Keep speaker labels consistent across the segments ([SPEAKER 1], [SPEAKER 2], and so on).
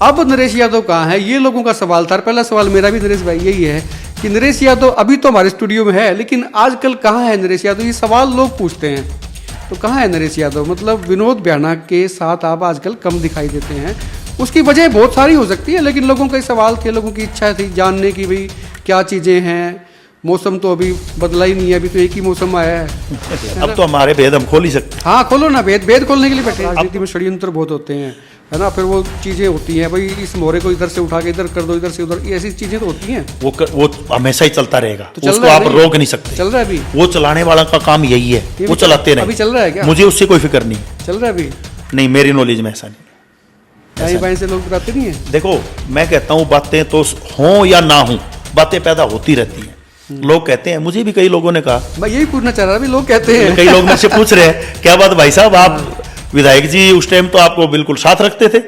[SPEAKER 1] अब नरेश यादव कहाँ है, ये लोगों का सवाल था। पहला सवाल मेरा भी नरेश भाई यही है कि नरेश यादव अभी तो हमारे स्टूडियो में है, लेकिन आजकल कहाँ है नरेश यादव, ये सवाल लोग पूछते हैं। तो कहाँ है नरेश यादव, मतलब विनोद भ्याणा के साथ आप आजकल कम दिखाई देते हैं। उसकी वजह बहुत सारी हो सकती है, लेकिन लोगों के सवाल थे, लोगों की इच्छा थी जानने की भाई क्या चीज़ें हैं। मौसम तो अभी बदला ही नहीं है, अभी तो एक ही मौसम आया है।
[SPEAKER 2] अब तो हमारे भेद हम खोल ही सकते हैं।
[SPEAKER 1] हाँ खोलो ना, भेद खोलने के लिए बैठे। राजनीति में षड्यंत्र बहुत होते हैं, है ना। फिर वो चीज़ें होती हैं भाई, इस मोहरे को इधर से उठा के इधर कर दो, इधर से उधर, ये ऐसी चीज़ें तो होती हैं।
[SPEAKER 2] वो हमेशा ही चलता रहेगा,
[SPEAKER 1] तो चल
[SPEAKER 2] उसको
[SPEAKER 1] रहा है
[SPEAKER 2] आप
[SPEAKER 1] नहीं?
[SPEAKER 2] रोक नहीं सकते।
[SPEAKER 1] चल रहा है अभी,
[SPEAKER 2] वो चलाने वाला का काम यही है,
[SPEAKER 1] ये
[SPEAKER 2] वो
[SPEAKER 1] भी
[SPEAKER 2] चलाते
[SPEAKER 1] अभी
[SPEAKER 2] रहे।
[SPEAKER 1] चल रहा है क्या?
[SPEAKER 2] मुझे उससे कोई फिक्र नहीं।
[SPEAKER 1] चल रहा है अभी,
[SPEAKER 2] नहीं, मेरी नॉलेज में ऐसा नहीं।
[SPEAKER 1] दाएं बाएं से लोग बताते नहीं है।
[SPEAKER 2] देखो, मैं कहता हूँ बातें तो हों या ना हों, बातें पैदा होती रहती हैं। लोग कहते हैं, मुझे भी कई लोगों ने कहा,
[SPEAKER 1] मैं यही पूछना चाह रहा था, लोग कहते हैं।
[SPEAKER 2] कई लोग मुझसे पूछ रहे हैं क्या बात भाई साहब, आप विधायक जी उस टाइम तो आपको बिल्कुल साथ रखते थे,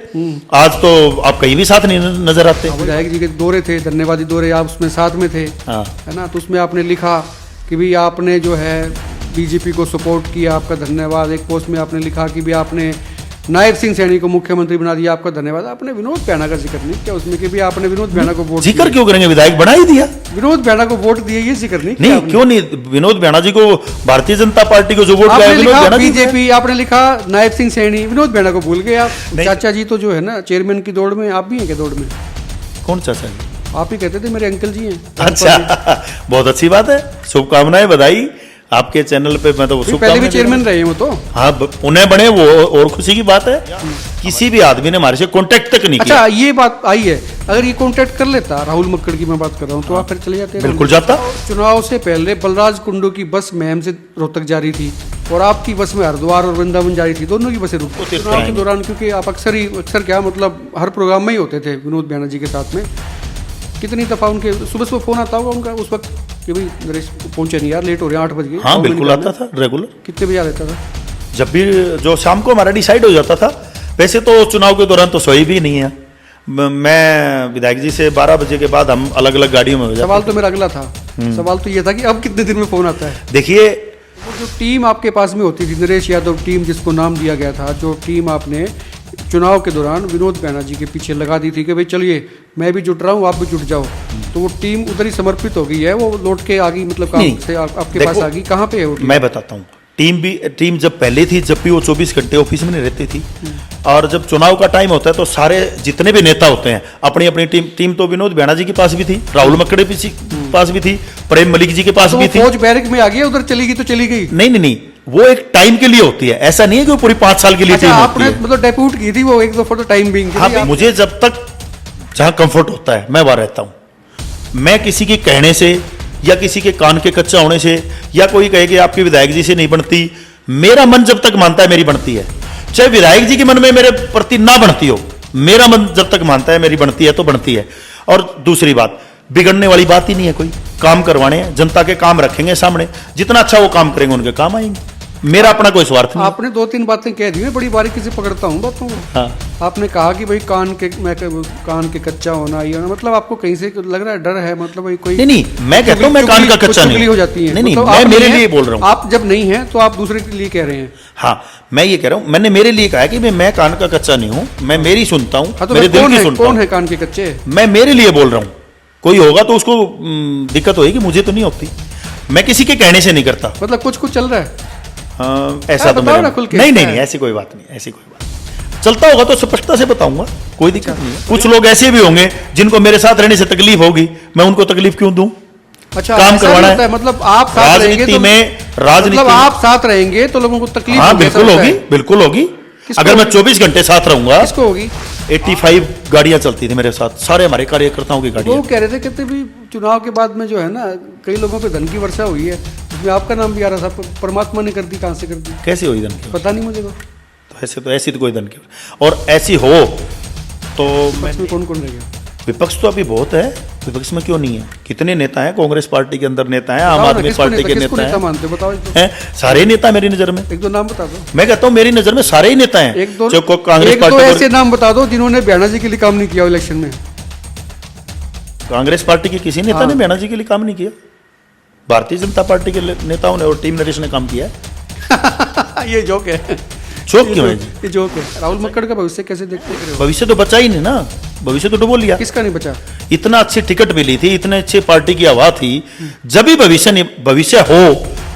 [SPEAKER 2] आज तो आप कहीं भी साथ नहीं नजर आते।
[SPEAKER 1] विधायक जी के दौरे थे, धन्यवादी दौरे, आप उसमें साथ में थे,
[SPEAKER 2] हाँ।
[SPEAKER 1] है ना। तो उसमें आपने लिखा कि भाई आपने जो है बीजेपी को सपोर्ट किया, आपका धन्यवाद। एक पोस्ट में आपने लिखा कि भाई आपने नायब सिंह सैनी को मुख्यमंत्री बना दिया, आपका धन्यवाद। आपने विनोद भ्याणा का जिक्र नहीं किया उसमें कि भी आपने विनोद भ्याणा को वोट
[SPEAKER 2] जिक्र क्यों करेंगे, विधायक बना ही दिया।
[SPEAKER 1] विनोद भ्याणा को वोट दिए, ये जिक्र नहीं किया
[SPEAKER 2] नहीं,
[SPEAKER 1] आपने।
[SPEAKER 2] क्यों नहीं, विनोद भ्याणा जी को, भारतीय जनता पार्टी को जो वोट
[SPEAKER 1] आपने
[SPEAKER 2] गया विनोद
[SPEAKER 1] लिखा
[SPEAKER 2] भ्याणा जी
[SPEAKER 1] बीजेपी, आपने लिखा नायब सिंह सैनी, विनोद भ्याणा को भूल गए आप। चाचा जी तो जो है ना चेयरमैन की दौड़ में, आप भी हैं क्या दौड़ में?
[SPEAKER 2] कौन चाचा जी?
[SPEAKER 1] आप ही कहते थे मेरे अंकल जी हैं।
[SPEAKER 2] अच्छा, बहुत अच्छी बात है, शुभकामनाएं, बधाई आपके चैनल पे। मैं तो
[SPEAKER 1] पहले भी चेयरमैन रहे हैं वो तो।
[SPEAKER 2] हाँ, उन्हें बने वो और खुशी की बात है। किसी भी आदमी ने हमारे से कांटेक्ट तक नहीं किया।
[SPEAKER 1] अच्छा, ये बात आई है, अगर ये कांटेक्ट कर लेता, राहुल मक्कड़ की मैं बात कर रहा हूँ, तो आप फिर चले जाते हैं।
[SPEAKER 2] बिल्कुल जाता।
[SPEAKER 1] चुनाव से पहले बलराज कुंडू की बस महम से रोहतक जा रही थी और आपकी बस में हरिद्वार और वृंदावन जा रही थी, दोनों की बसें रुकी चुनाव के दौरान, क्योंकि आप अक्सर क्या मतलब हर प्रोग्राम में ही होते थे विनोद भ्याणा जी के साथ में। कितनी दफा उनके सुबह सुबह फोन आता होगा उनका उस वक्त कि भाई नरेश पहुंचे नहीं यार, लेट हो रहे हैं, 8 बज गए।
[SPEAKER 2] हाँ, बिल्कुल आता था रेगुलर।
[SPEAKER 1] कितने बजे आ रहता था?
[SPEAKER 2] जब भी जो शाम को हमारा डिसाइड हो जाता था। वैसे तो चुनाव के दौरान तो सोई भी नहीं है। मैं विधायक जी से 12 बजे के बाद हम अलग अलग गाड़ियों में हो जाते।
[SPEAKER 1] सवाल तो मेरा अगला था, सवाल तो ये था कि अब कितने दिन में फोन आता है?
[SPEAKER 2] देखिए,
[SPEAKER 1] वो जो टीम आपके पास में होती थी, नरेश यादव टीम जिसको नाम दिया गया था, जो टीम आपने चुनाव के दौरान विनोद भ्याणा जी के पीछे लगा दी थी कि भाई चलिए मैं भी जुट रहा हूँ, आप भी जुट जाओ, तो वो टीम उधर ही समर्पित हो गई है, वो लौट के आ गई, मतलब काम से आपके पास आ गई। कहाँ पे है वो टीम?
[SPEAKER 2] मैं बताता हूँ। टीम जब पहले थी, जब भी वो 24 घंटे ऑफिस में नहीं रहती थी, और जब चुनाव का टाइम होता है तो सारे जितने भी नेता होते हैं अपनी अपनी टीम तो विनोद भ्याणा जी के पास भी थी, राहुल मक्कड़ के पास भी थी, प्रेम मलिक जी के पास भी थी।
[SPEAKER 1] फौज बैरक में आ गई, उधर चली गई तो चली गई।
[SPEAKER 2] नहीं, वो एक टाइम के लिए होती है, ऐसा नहीं है कि वो पूरी 5 साल के लिए
[SPEAKER 1] अच्छा,
[SPEAKER 2] टीम
[SPEAKER 1] आपने
[SPEAKER 2] होती है।
[SPEAKER 1] मतलब डेप्यूट की थी वो एक दो फॉर टाइम बिंग।
[SPEAKER 2] हाँ, मुझे जब तक जहाँ कंफर्ट होता है मैं वहां रहता हूँ। मैं किसी के कहने से या किसी के कान के कच्चा होने से या कोई कहे कि आपके विधायक जी से नहीं बनती, मेरा मन जब तक मानता है मेरी बनती है। चाहे विधायक जी के मन में मेरे प्रति ना बनती हो, मेरा मन जब तक मानता है मेरी बनती है तो बनती है। और दूसरी बात, बिगड़ने वाली बात ही नहीं है कोई। काम करवाने हैं, जनता के काम रखेंगे सामने, जितना अच्छा वो काम करेंगे उनके काम आएंगे। मेरा अपना कोई स्वार्थ नहीं।
[SPEAKER 1] आपने 2-3 बातें कह दी, मैं बड़ी बारीकी से पकड़ता हूँ बातों को।
[SPEAKER 2] हाँ।
[SPEAKER 1] आपने कहा कि भाई कान के कच्चा होना, ये मतलब आपको कहीं से लग रहा है डर है, मतलब भाई कोई
[SPEAKER 2] नहीं, मैं कहता हूँ मैं कान का कच्चा नहीं
[SPEAKER 1] हो जाती है।
[SPEAKER 2] नहीं,
[SPEAKER 1] मतलब
[SPEAKER 2] मैं मेरे लिए बोल रहा हूँ।
[SPEAKER 1] आप जब नहीं है तो आप दूसरे के लिए कह रहे हैं।
[SPEAKER 2] हाँ, मैं ये कह रहा हूँ, मैंने मेरे लिए कहा है कि मैं कान का कच्चा नहीं हूँ, मैं मेरी सुनता हूँ, मेरे दिल की सुनता हूँ।
[SPEAKER 1] कौन है कान के कच्चे?
[SPEAKER 2] मैं मेरे लिए बोल रहा हूँ। कोई होगा तो उसको दिक्कत होगी, मुझे तो नहीं होती। मैं किसी के कहने से नहीं करता।
[SPEAKER 1] मतलब कुछ चल रहा है
[SPEAKER 2] ऐसा तो
[SPEAKER 1] बताओ ना खुल के।
[SPEAKER 2] नहीं, ऐसी कोई बात नहीं, ऐसी कोई बात। चलता होगा तो स्पष्टता से बताऊंगा, कोई दिक्कत नहीं है। कुछ लोग ऐसे भी होंगे जिनको मेरे साथ रहने से तकलीफ होगी, मैं उनको तकलीफ क्यों दूं?
[SPEAKER 1] अच्छा,
[SPEAKER 2] काम करवाना है।
[SPEAKER 1] मतलब आप साथ रहेंगे तो मतलब आप साथ रहेंगे तो लोगों को तकलीफ
[SPEAKER 2] हाँ, बिल्कुल होगी। अगर मैं 24 घंटे साथ रहूंगा।
[SPEAKER 1] किसको होगी?
[SPEAKER 2] 85 गाड़ियां चलती थी मेरे साथ, सारे हमारे कार्यकर्ताओं की गाड़ियां।
[SPEAKER 1] वो कह रहे थे कहते भी चुनाव के बाद में जो है ना कई लोगों पे धन की वर्षा हुई है, उसमें आपका नाम भी आ रहा था। परमात्मा ने कर दी, कहाँ से कर दी?
[SPEAKER 2] कैसे हुई धन की?
[SPEAKER 1] पता नहीं मुझे
[SPEAKER 2] तो ऐसी तो कोई धन की, और ऐसी हो तो
[SPEAKER 1] में कौन कौन रह गया?
[SPEAKER 2] विपक्ष तो अभी बहुत है, विपक्ष में क्यों नहीं है? कितने नेता हैं? कांग्रेस पार्टी के अंदर नेता हैं, आम आदमी पार्टी के नेता हैं, सारे नेता मेरी नजर में।
[SPEAKER 1] एक दो नाम बता दो।
[SPEAKER 2] मैं कहता हूँ मेरी नजर में सारे ही नेता हैं।
[SPEAKER 1] एक दो
[SPEAKER 2] कांग्रेस पार्टी
[SPEAKER 1] ऐसे नाम बता दो जिन्होंने भ्याणा जी के लिए काम नहीं किया इलेक्शन में।
[SPEAKER 2] कांग्रेस पार्टी के किसी नेता ने भ्याणा जी के लिए काम नहीं किया। भारतीय जनता पार्टी के नेताओं ने और टीम नरेश ने काम किया है।
[SPEAKER 1] ये जोक है।
[SPEAKER 2] शौक क्यों है जी?
[SPEAKER 1] ये जोक है। राहुल मक्कड़ का भविष्य कैसे देखते हो?
[SPEAKER 2] भविष्य तो बचा ही नहीं ना, भविष्य तो डुबो लिया।
[SPEAKER 1] किसका नहीं बचा?
[SPEAKER 2] इतना अच्छी टिकट मिली थी, इतने अच्छे पार्टी की हवा थी, जब भी भविष्य हो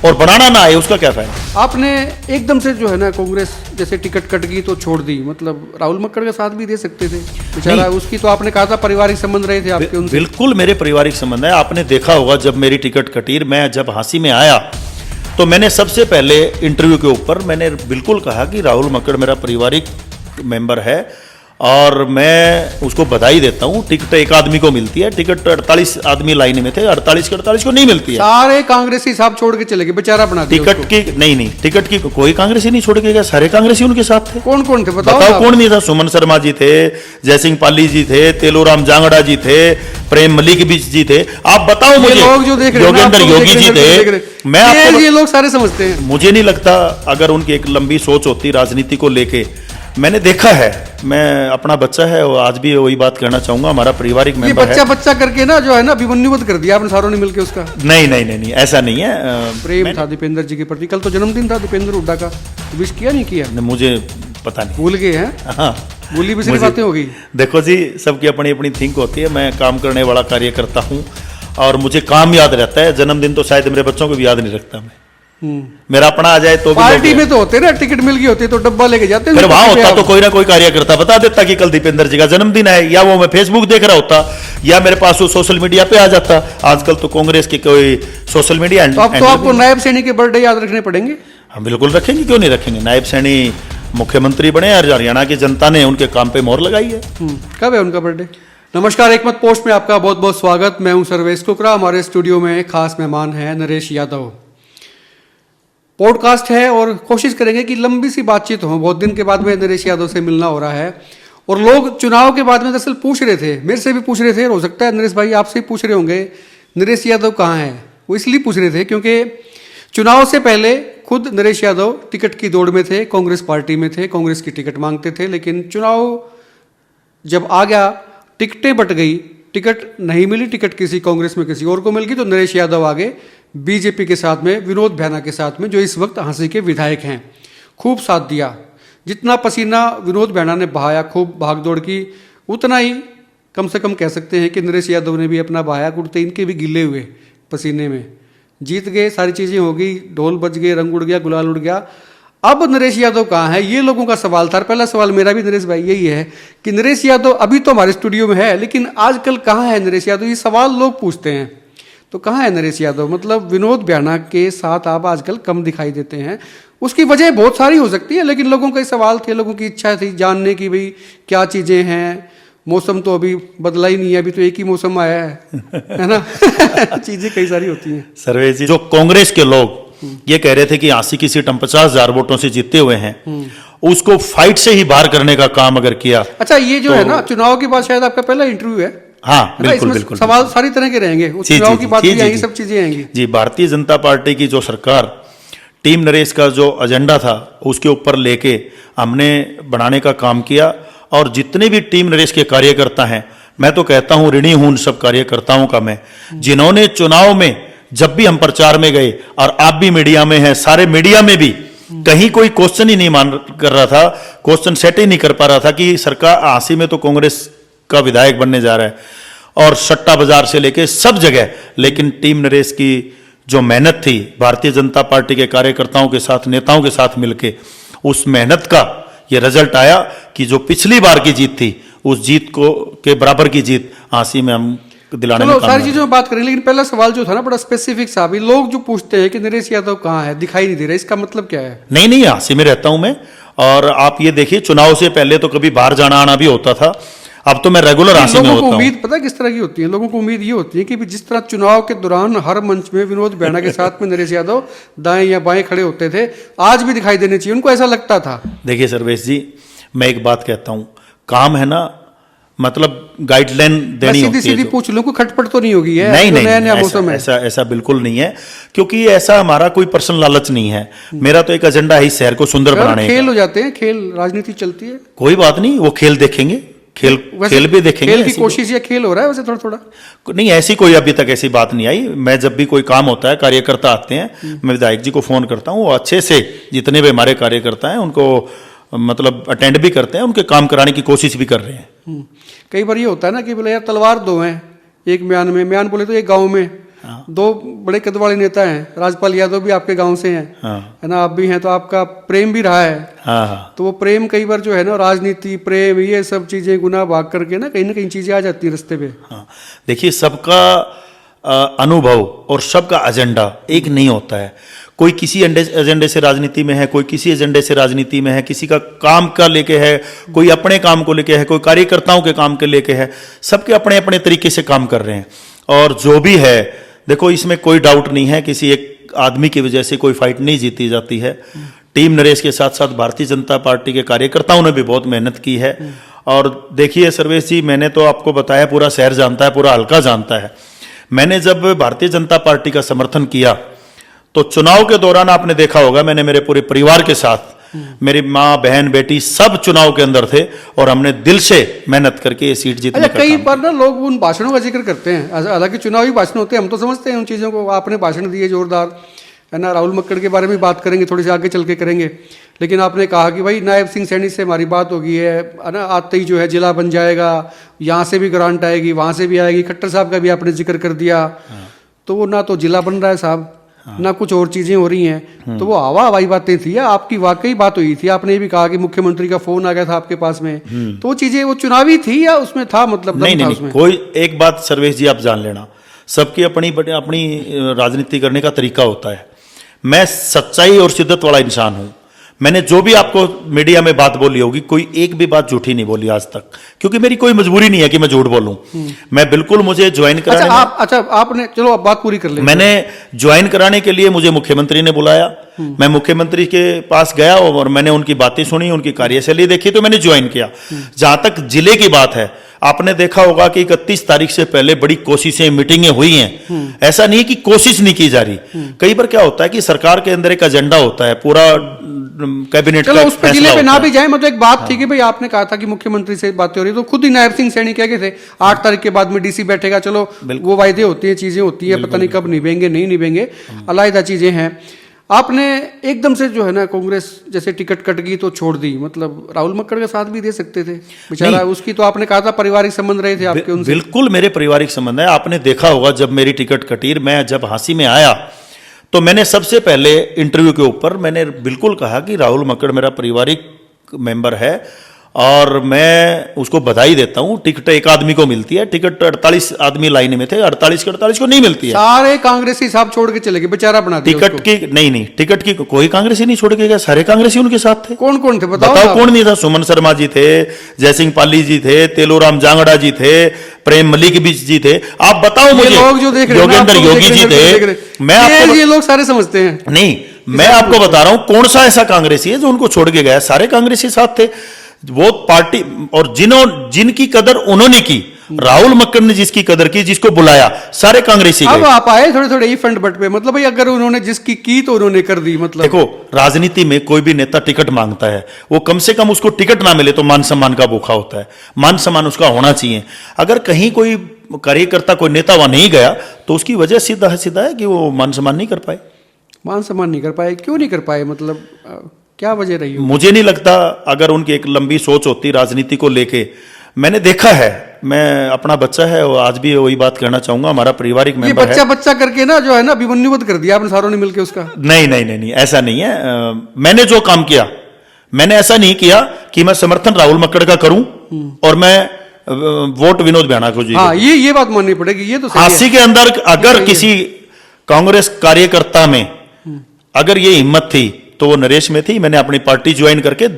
[SPEAKER 2] और बनाना ना आए उसका क्या फायदा?
[SPEAKER 1] आपने एकदम से जो है ना कांग्रेस जैसे टिकट कट गई तो छोड़ दी, मतलब राहुल मक्कड़ का साथ भी दे सकते थे बेचारा, उसकी तो आपने कहा था पारिवारिक संबंध रहे थे आपके उनसे।
[SPEAKER 2] बिल्कुल मेरे पारिवारिक संबंध है। आपने देखा होगा जब मेरी टिकट कटी, मैं जब हाँसी में आया तो मैंने सबसे पहले इंटरव्यू के ऊपर मैंने बिल्कुल कहा कि राहुल मक्कड़ मेरा पारिवारिक मेंबर है और मैं उसको बधाई देता हूं। टिकट एक आदमी को मिलती है, टिकट 48 आदमी लाइन में थे, 48 के 48 को नहीं मिलती है।
[SPEAKER 1] सारे कांग्रेसी साहब छोड़ के चले गए, बेचारा बना दिया
[SPEAKER 2] टिकट की नहीं, टिकट की कोई कांग्रेसी नहीं छोड़ के गया, सारे कांग्रेसी उनके साथ थे।
[SPEAKER 1] कौन कौन थे बताओ
[SPEAKER 2] कौन नहीं था? सुमन शर्मा जी थे, जयसिंह पाली जी थे, तेलूराम जांगड़ा जी थे, प्रेम मलिक जी थे। आप बताओ मुझे,
[SPEAKER 1] लोग जो देख रहे हैं
[SPEAKER 2] योगेंद्र योगी जी थे, मैं आपको
[SPEAKER 1] ये लोग सारे समझते हैं।
[SPEAKER 2] मुझे नहीं लगता अगर उनकी एक लंबी सोच होती राजनीति को लेके। मैंने देखा है, मैं अपना बच्चा है और आज भी वही बात कहना चाहूंगा, हमारा पारिवारिक
[SPEAKER 1] ये
[SPEAKER 2] मेंबर है।
[SPEAKER 1] बच्चा करके ना जो है ना अभिमन्युवत कर दिया आपने सारों ने मिलकर उसका।
[SPEAKER 2] नहीं, ऐसा नहीं है।
[SPEAKER 1] प्रेम था दीपेंद्र जी के प्रति। कल तो जन्मदिन था दीपेंद्र हुड्डा का, विश किया नहीं किया?
[SPEAKER 2] मुझे पता नहीं,
[SPEAKER 1] भूल गए हैं।
[SPEAKER 2] हाँ,
[SPEAKER 1] भूली भी सिर्फ बातें हो गई।
[SPEAKER 2] देखो जी, सबकी अपनी अपनी थिंक होती है। मैं काम करने वाला कार्य करता हूँ और मुझे काम याद रहता है, जन्मदिन तो शायद मेरे बच्चों को भी याद नहीं रखता मैं। मेरा अपना आ जाए तो भी
[SPEAKER 1] पार्टी में तो होते ना, टिकट मिल गई होती तो डब्बा लेके जाते।
[SPEAKER 2] फिर वहां होता तो कोई ना कोई कार्यकर्ता बता देता कि कल दीपेंद्र जी का जन्मदिन है, या वो मैं फेसबुक देख रहा होता या मेरे पास वो सोशल मीडिया पे आ जाता। आजकल तो कांग्रेस के कोई सोशल मीडिया
[SPEAKER 1] तो अब तो आपको नायब सैनी के बर्थडे याद रखने पड़ेंगे।
[SPEAKER 2] हम बिल्कुल रखेंगे, क्यों नहीं रखेंगे। नायब सैनी मुख्यमंत्री बने और हरियाणा की जनता ने उनके काम पे मोहर लगाई है।
[SPEAKER 1] कब है उनका बर्थडे? नमस्कार, एक मत पोस्ट में आपका बहुत बहुत स्वागत। मैं हूं सर्वेश कुकरा। हमारे स्टूडियो में खास मेहमान है नरेश यादव। पॉडकास्ट है और कोशिश करेंगे कि लंबी सी बातचीत हो। बहुत दिन के बाद में नरेश यादव से मिलना हो रहा है और लोग चुनाव के बाद में दरअसल पूछ रहे थे, मेरे से भी पूछ रहे थे, हो सकता है नरेश भाई आपसे पूछ रहे होंगे नरेश यादव कहाँ है। वो इसलिए पूछ रहे थे क्योंकि चुनाव से पहले खुद नरेश यादव टिकट की दौड़ में थे, कांग्रेस पार्टी में थे, कांग्रेस की टिकट मांगते थे। लेकिन चुनाव जब आ गया, टिकटें बट गई, टिकट नहीं मिली, टिकट किसी कांग्रेस में किसी और को मिल गई, तो नरेश यादव आगे बीजेपी के साथ में, विनोद भैना के साथ में, जो इस वक्त हाँसी के विधायक हैं। खूब साथ दिया, जितना पसीना विनोद भैना ने बहाया, खूब भागदौड़ की, उतना ही कम से कम कह सकते हैं कि नरेश यादव ने भी अपना बहाया। कुर्ते इनके भी गिले हुए पसीने में। जीत गए, सारी चीज़ें हो गई, ढोल बज गए, रंग उड़ गया, गुलाल उड़ गया। अब नरेश यादव कहाँ है, ये लोगों का सवाल था। पहला सवाल मेरा भी नरेश भाई यही है कि नरेश यादव अभी तो हमारे स्टूडियो में है, लेकिन आजकल कहाँ है नरेश यादव? ये सवाल लोग पूछते हैं। तो कहाँ है नरेश यादव? मतलब विनोद भैना के साथ आप आजकल कम दिखाई देते हैं। उसकी वजह बहुत सारी हो सकती है, लेकिन लोगों के सवाल थे, लोगों की इच्छा थी जानने की भाई क्या चीज़ें हैं। मौसम तो अभी बदला ही नहीं है, अभी तो एक ही मौसम आया है ना। चीज़ें कई सारी होती हैं।
[SPEAKER 2] सर्वेश जी, जो कांग्रेस के लोग ये कह रहे थे कि हाँसी की सीट हम 50,000 वोटों से जीते हुए हैं, उसको फाइट से ही बाहर करने का काम अगर किया।
[SPEAKER 1] अच्छा, ये जो है ना, चुनाव के बाद शायद आपका पहला इंटरव्यू है।
[SPEAKER 2] हाँ, बिल्कुल।
[SPEAKER 1] सवाल सारी तरह के रहेंगे, चुनाव की बात भी आएगी, सब चीजें आएंगी।
[SPEAKER 2] जी, भारतीय जनता पार्टी की जो सरकार टीम नरेश का जो एजेंडा था उसके ऊपर लेके हमने बनाने का काम किया और जितने भी टीम नरेश के कार्यकर्ता हैं, मैं तो कहता हूं ऋणी हूं उन सब कार्यकर्ताओं का मैं, जिन्होंने चुनाव में जब भी हम प्रचार में गए और आप भी मीडिया में हैं, सारे मीडिया में भी कहीं कोई क्वेश्चन ही नहीं कर रहा था, क्वेश्चन सेट ही नहीं कर पा रहा था कि सरकार हाँसी में तो कांग्रेस का विधायक बनने जा रहा है और सट्टा बाजार से लेके सब जगह। लेकिन टीम नरेश की जो मेहनत थी भारतीय जनता पार्टी के कार्यकर्ताओं के साथ, नेताओं के साथ मिलके, उस मेहनत का ये रिजल्ट आया कि जो पिछली बार की जीत थी उस जीत को के बराबर की जीत हाँसी में हम दिलाने में
[SPEAKER 1] सारी चीजों में बात करें। लेकिन पहला सवाल जो था ना बड़ा स्पेसिफिक सा, अभी लोग जो पूछते हैं कि नरेश यादव कहाँ है, दिखाई नहीं दे रहा, इसका मतलब क्या है?
[SPEAKER 2] नहीं, हाँसी में रहता हूं मैं। और आप ये देखिए, चुनाव से पहले तो कभी बाहर जाना आना भी होता था, अब तो मैं रेगुलर हाँसी में होता हूं।
[SPEAKER 1] लोगों को उम्मीद पता है किस तरह की होती है? लोगों को उम्मीद ये होती है कि जिस तरह चुनाव के दौरान हर मंच में विनोद भैना के साथ में नरेश यादव दाएं या बाएं खड़े होते थे, आज भी दिखाई देने चाहिए, उनको ऐसा लगता था।
[SPEAKER 2] देखिए सर्वेश जी, मैं एक बात कहता हूं, काम है ना, मतलब गाइडलाइन देनी होती है।
[SPEAKER 1] सीधी पूछ लो, कोई खटपट तो नहीं होगी है?
[SPEAKER 2] नहीं,
[SPEAKER 1] नया मौसम है।
[SPEAKER 2] ऐसा बिल्कुल नहीं है, क्योंकि ऐसा हमारा कोई पर्सनल लालच नहीं है। मेरा तो एक एजेंडा है इस शहर को सुंदर बनाने का।
[SPEAKER 1] खेल हो जाते हैं, खेल राजनीति चलती है,
[SPEAKER 2] कोई बात नहीं, वो खेल देखेंगे, खेल भी देखेंगे।
[SPEAKER 1] खेल की कोशिश या खेल हो रहा है वैसे थोड़ा
[SPEAKER 2] नहीं, ऐसी कोई अभी तक ऐसी बात नहीं आई। मैं जब भी कोई काम होता है, कार्यकर्ता आते हैं, मैं विधायक जी को फोन करता हूँ, वो अच्छे से जितने भी हमारे कार्यकर्ता हैं उनको मतलब अटेंड भी करते हैं, उनके काम कराने की कोशिश भी कर रहे हैं।
[SPEAKER 1] कई बार ये होता है ना कि बोले यार तलवार दो हैं, एक म्यान बोले तो एक गांव में दो बड़े कद वाले नेता हैं, राजपाल यादव भी आपके गांव से हैं, है ना, आप भी हैं, तो आपका प्रेम भी रहा है। तो वो प्रेम कई बार जो है ना, राजनीति प्रेम ये सब चीजें गुना भाग करके ना कहीं चीजें आ जाती है रास्ते पे।
[SPEAKER 2] देखिए, सबका अनुभव और सबका एजेंडा एक नहीं होता है। कोई किसी एजेंडे से राजनीति में है, कोई किसी एजेंडे से राजनीति में है, किसी का काम का लेके है, कोई अपने काम को लेके है, कोई कार्यकर्ताओं के काम के लेके है। सबके अपने अपने तरीके से काम कर रहे हैं। और जो भी है, देखो, इसमें कोई डाउट नहीं है, किसी एक आदमी की वजह से कोई फाइट नहीं जीती जाती है। टीम नरेश के साथ साथ भारतीय जनता पार्टी के कार्यकर्ताओं ने भी बहुत मेहनत की है। और देखिए सर्वेश जी, मैंने तो आपको बताया, पूरा शहर जानता है, पूरा हल्का जानता है। मैंने जब भारतीय जनता पार्टी का समर्थन किया तो चुनाव के दौरान आपने देखा होगा, मैंने मेरे पूरे परिवार के साथ, मेरी माँ बहन बेटी सब चुनाव के अंदर थे और हमने दिल से मेहनत करके ये सीट जीतने का
[SPEAKER 1] कई बार ना लोग उन भाषणों का जिक्र करते हैं, हालांकि चुनावी भाषण होते हैं, हम तो समझते हैं उन चीज़ों को। आपने भाषण दिए जोरदार, है ना, राहुल मक्कड़ के बारे में बात करेंगे, थोड़ी सी आगे चल के करेंगे। लेकिन आपने कहा कि भाई नायब सिंह सैनी से हमारी बात हो गई है ना, आते ही जो है जिला बन जाएगा, यहाँ से भी ग्रांट आएगी, वहाँ से भी आएगी। खट्टर साहब का भी आपने जिक्र कर दिया। तो वो ना तो जिला बन रहा है साहब, ना कुछ और चीजें हो रही हैं। तो वो हवाई बातें थी या आपकी वाकई बात हुई थी? आपने भी कहा कि मुख्यमंत्री का फोन आ गया था आपके पास में, तो वो चीजें वो चुनावी थी या उसमें था, मतलब
[SPEAKER 2] नहीं, कोई एक बात सर्वेश जी आप जान लेना, सबकी अपनी अपनी राजनीति करने का तरीका होता है। मैं सच्चाई और शिद्दत वाला इंसान हूं। मैंने जो भी आपको मीडिया में बात बोली होगी, कोई एक भी बात झूठी नहीं बोली आज तक, क्योंकि मेरी कोई मजबूरी नहीं है कि मैं झूठ बोलूं। मैं बिल्कुल, मुझे ज्वाइन कराने
[SPEAKER 1] आपने, चलो आप बात पूरी कर लें।
[SPEAKER 2] मैंने ज्वाइन कराने के लिए मुझे मुख्यमंत्री ने बुलाया, मैं मुख्यमंत्री के पास गया और मैंने उनकी बातें सुनी, उनकी कार्यशैली देखी, तो मैंने ज्वाइन किया। जहां तक जिले की बात है, आपने देखा होगा कि 31 तारीख से पहले बड़ी कोशिशें, मीटिंगें हुई हैं। ऐसा नहीं है कि कोशिश नहीं की जा रही। कई बार क्या होता है कि सरकार के अंदर एक एजेंडा होता है, पूरा कैबिनेट का
[SPEAKER 1] उस जिले पे ना भी जाए, मतलब एक बात थी कि भाई आपने कहा था कि मुख्यमंत्री से बातें हो रही, तो खुद ही नायब सिंह सैनी कह गए थे 8 तारीख के बाद में डीसी बैठेगा। चलो वो वायदे होती है, चीजें होती है, पता नहीं कब निभेंगे नहीं निभेंगे, अलग चीजें हैं। आपने एकदम से जो है ना, कांग्रेस जैसे टिकट कट गई तो छोड़ दी, मतलब राहुल मक्कड़ का साथ भी दे सकते थे बेचारा, उसकी तो आपने कहा था पारिवारिक संबंध रहे थे आपके उनसे।
[SPEAKER 2] बिल्कुल मेरे पारिवारिक संबंध है। आपने देखा होगा जब मेरी टिकट कटी, मैं जब हाँसी में आया तो मैंने सबसे पहले इंटरव्यू के ऊपर मैंने बिल्कुल कहा कि राहुल मक्कड़ मेरा पारिवारिक मेंबर है और मैं उसको बधाई देता हूं। टिकट एक आदमी को मिलती है, टिकट 48 आदमी लाइन में थे, 48 के 48 को नहीं मिलती है।
[SPEAKER 1] सारे कांग्रेसी साहब छोड़ के चले गए, बेचारा बना दिया
[SPEAKER 2] टिकट की। नहीं, टिकट की कोई कांग्रेसी नहीं छोड़ के गया, सारे कांग्रेसी उनके साथ थे।
[SPEAKER 1] कौन कौन थे बताओ
[SPEAKER 2] कौन नहीं था? सुमन शर्मा जी थे, जयसिंह पाली जी थे, तेलूराम जांगड़ा जी थे, प्रेम मलिक भी जी थे। आप बताओ मुझे,
[SPEAKER 1] लोग जो देख रहे हैं,
[SPEAKER 2] योगेंद्र योगी जी थे। मैं आपको,
[SPEAKER 1] ये लोग सारे समझते हैं।
[SPEAKER 2] नहीं, मैं आपको बता रहा हूं कौन सा ऐसा कांग्रेसी है जो उनको छोड़ के गया। सारे कांग्रेसी साथ थे। वो पार्टी और जिनकी कदर उन्होंने की, राहुल मक्कड़ ने जिसकी कदर की, जिसको बुलाया, सारे कांग्रेसी गए।
[SPEAKER 1] अब आप आए थोड़े थोड़े ही फंड बट पे, मतलब भाई अगर उन्होंने जिसकी की तो उन्होंने कर दी। मतलब
[SPEAKER 2] देखो, राजनीति में कोई भी नेता टिकट मांगता है, वो कम से कम उसको टिकट ना मिले तो मान सम्मान का भूखा होता है। मान सम्मान उसका होना चाहिए। अगर कहीं कोई कार्यकर्ता, कोई नेता वहां नहीं गया तो उसकी वजह सीधा है कि वो मान सम्मान नहीं कर पाए।
[SPEAKER 1] मान सम्मान नहीं कर पाए? क्यों नहीं कर पाए, मतलब क्या वजह रही?
[SPEAKER 2] मुझे नहीं लगता, अगर उनकी एक लंबी सोच होती राजनीति को लेके। मैंने देखा है, मैं अपना बच्चा है और आज भी वही बात कहना चाहूंगा, हमारा पारिवारिक मेंबर है।
[SPEAKER 1] बच्चा करके ना जो है ना अभिमन्युवत कर दिया आपने सारों ने मिलकर उसका।
[SPEAKER 2] नहीं, ऐसा नहीं है। मैंने जो काम किया, मैंने ऐसा नहीं किया कि मैं समर्थन राहुल मक्कड़ का करूं और मैं वोट विनोद बिहाना को जी।
[SPEAKER 1] हाँ, ये बात माननी पड़ेगी, ये तो
[SPEAKER 2] हाँसी के अंदर अगर किसी कांग्रेस कार्यकर्ता में अगर ये हिम्मत थी तो वो नरेश में थी। मैंने अपनी पार्टी ज्वाइन करके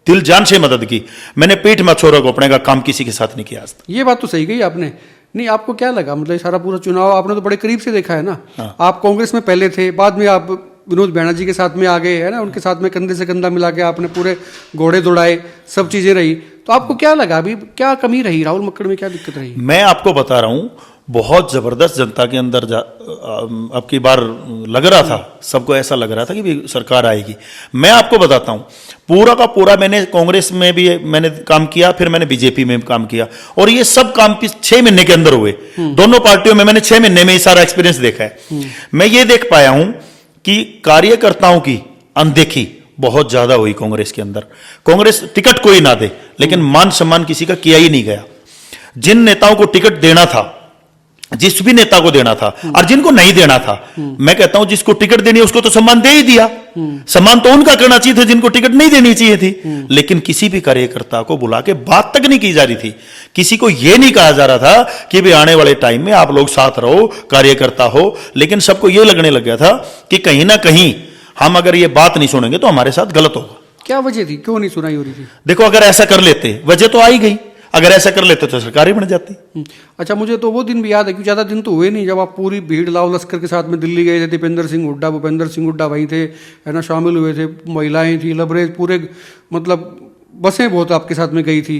[SPEAKER 2] दिल जान से मदद की। मैंने पीठ में छोरा घोपने का काम किसी के साथ नहीं किया आज तक।
[SPEAKER 1] ये बात तो सही कही आपने। नहीं, आपको क्या लगा, मतलब सारा पूरा चुनाव आपने तो बड़े करीब से देखा है ना। आप कांग्रेस में पहले थे, बाद में आप विनोद बिहाना जी के साथ में आ गए, है ना, उनके साथ में कंधे से कंधा मिला के आपने पूरे घोड़े दौड़ाए, सब चीजें रही। तो आपको क्या लगा, अभी क्या कमी रही राहुल मक्कड़ में, क्या दिक्कत रही?
[SPEAKER 2] मैं आपको बता रहा हूं, बहुत जबरदस्त जनता के अंदर अब की बार लग रहा था, सबको ऐसा लग रहा था कि भी सरकार आएगी। मैं आपको बताता हूं, पूरा का पूरा मैंने कांग्रेस में भी मैंने काम किया, फिर मैंने बीजेपी में काम किया, और ये सब काम 6 महीने के अंदर हुए। दोनों पार्टियों में मैंने 6 महीने में ही सारा एक्सपीरियंस देखा है। मैं ये देख पाया हूं कि कार्यकर्ताओं की अनदेखी बहुत ज्यादा हुई कांग्रेस के अंदर। कांग्रेस टिकट कोई ना दे, लेकिन मान सम्मान किसी का किया ही नहीं गया। जिन नेताओं को टिकट देना था, जिस भी नेता को देना था, और जिनको नहीं देना था, मैं कहता हूं जिसको टिकट देनी है उसको तो सम्मान दे ही दिया। सम्मान तो उनका करना चाहिए था जिनको टिकट नहीं देनी चाहिए थी। लेकिन किसी भी कार्यकर्ता को बुला के बात तक नहीं की जा रही थी। किसी को यह नहीं कहा जा रहा था कि भाई आने वाले टाइम में आप लोग साथ रहो, कार्यकर्ता हो। लेकिन सबको यह लगने लग गया था कि कहीं ना कहीं हम अगर ये बात नहीं सुनेंगे तो हमारे साथ गलत होगा।
[SPEAKER 1] क्या वजह थी, क्यों नहीं सुनाई हो रही थी?
[SPEAKER 2] देखो, अगर ऐसा कर लेते, वजह तो आ ही गई। अगर ऐसा कर लेते तो सरकार ही बन जाती।
[SPEAKER 1] अच्छा, मुझे तो वो दिन भी याद है, क्योंकि ज़्यादा दिन तो हुए नहीं जब आप पूरी भीड़ लाओ लश्कर के साथ में दिल्ली गए थे। दीपेंद्र सिंह हुड्डा, भूपेंद्र सिंह हुड्डा वहीं थे, है ना, शामिल हुए थे, महिलाएं थी, लबरेज, पूरे मतलब बसें बहुत आपके साथ में गई थी।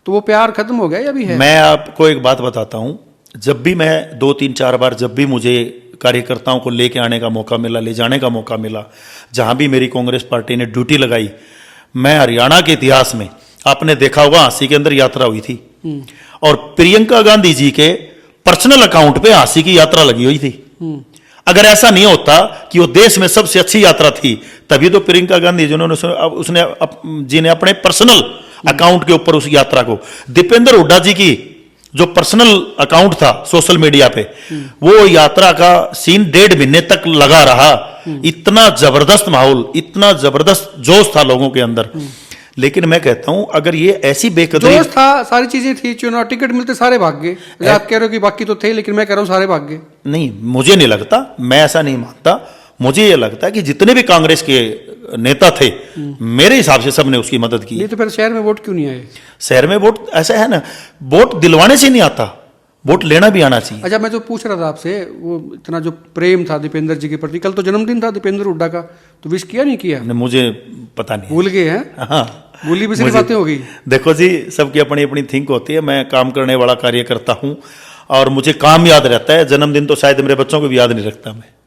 [SPEAKER 1] तो वो प्यार खत्म हो गया या अभी है?
[SPEAKER 2] मैं आपको एक बात बताता हूं, जब भी मैं 2-3-4 बार जब भी मुझे कार्यकर्ताओं को लेके आने का मौका मिला, ले जाने का मौका मिला, जहां भी मेरी कांग्रेस पार्टी ने ड्यूटी लगाई, मैं हरियाणा के इतिहास में आपने देखा होगा हांसी के अंदर यात्रा हुई थी और प्रियंका गांधी जी के पर्सनल अकाउंट पे हांसी की यात्रा लगी हुई थी। अगर ऐसा नहीं होता कि वो देश में सबसे अच्छी यात्रा थी, तभी तो प्रियंका गांधी जी ने अपने पर्सनल अकाउंट के ऊपर उस यात्रा को, दीपेंद्र हुड्डा जी की जो पर्सनल अकाउंट था सोशल मीडिया पे, वो यात्रा का सीन 1.5 महीने तक लगा रहा। इतना जबरदस्त माहौल, इतना जबरदस्त जोश था लोगों के अंदर। लेकिन मैं कहता हूं अगर ये ऐसी बेकदरी,
[SPEAKER 1] जोश था, सारी चीजें थी, चुनाव टिकट मिलते सारे भाग गए। आप कह रहे हो कि बाकी तो थे, लेकिन मैं कह रहा हूं सारे भाग गए।
[SPEAKER 2] नहीं, मुझे नहीं लगता, मैं ऐसा नहीं मानता। मुझे ये लगता है कि जितने भी कांग्रेस के नेता थे, मेरे हिसाब से सबने उसकी मदद की।
[SPEAKER 1] नहीं तो फिर शहर में वोट क्यों नहीं आए?
[SPEAKER 2] शहर में वोट, ऐसा है ना, वोट दिलवाने से नहीं आता, वोट लेना भी आना चाहिए।
[SPEAKER 1] अच्छा, मैं जो पूछ रहा था आपसे, वो इतना जो प्रेम था दीपेंद्र जी के प्रति, कल तो जन्मदिन था दीपेंद्र हुड्डा का, तो विश किया नहीं किया?
[SPEAKER 2] मुझे पता नहीं,
[SPEAKER 1] भूल गए हैं?
[SPEAKER 2] हाँ,
[SPEAKER 1] भूली भी सिर्फ बातें हो गई।
[SPEAKER 2] देखो जी, सबकी अपनी अपनी थिंक होती है। मैं काम करने वाला कार्यकर्ता हूं और मुझे काम याद रहता है। जन्मदिन तो शायद मेरे बच्चों को भी याद नहीं रखता मैं।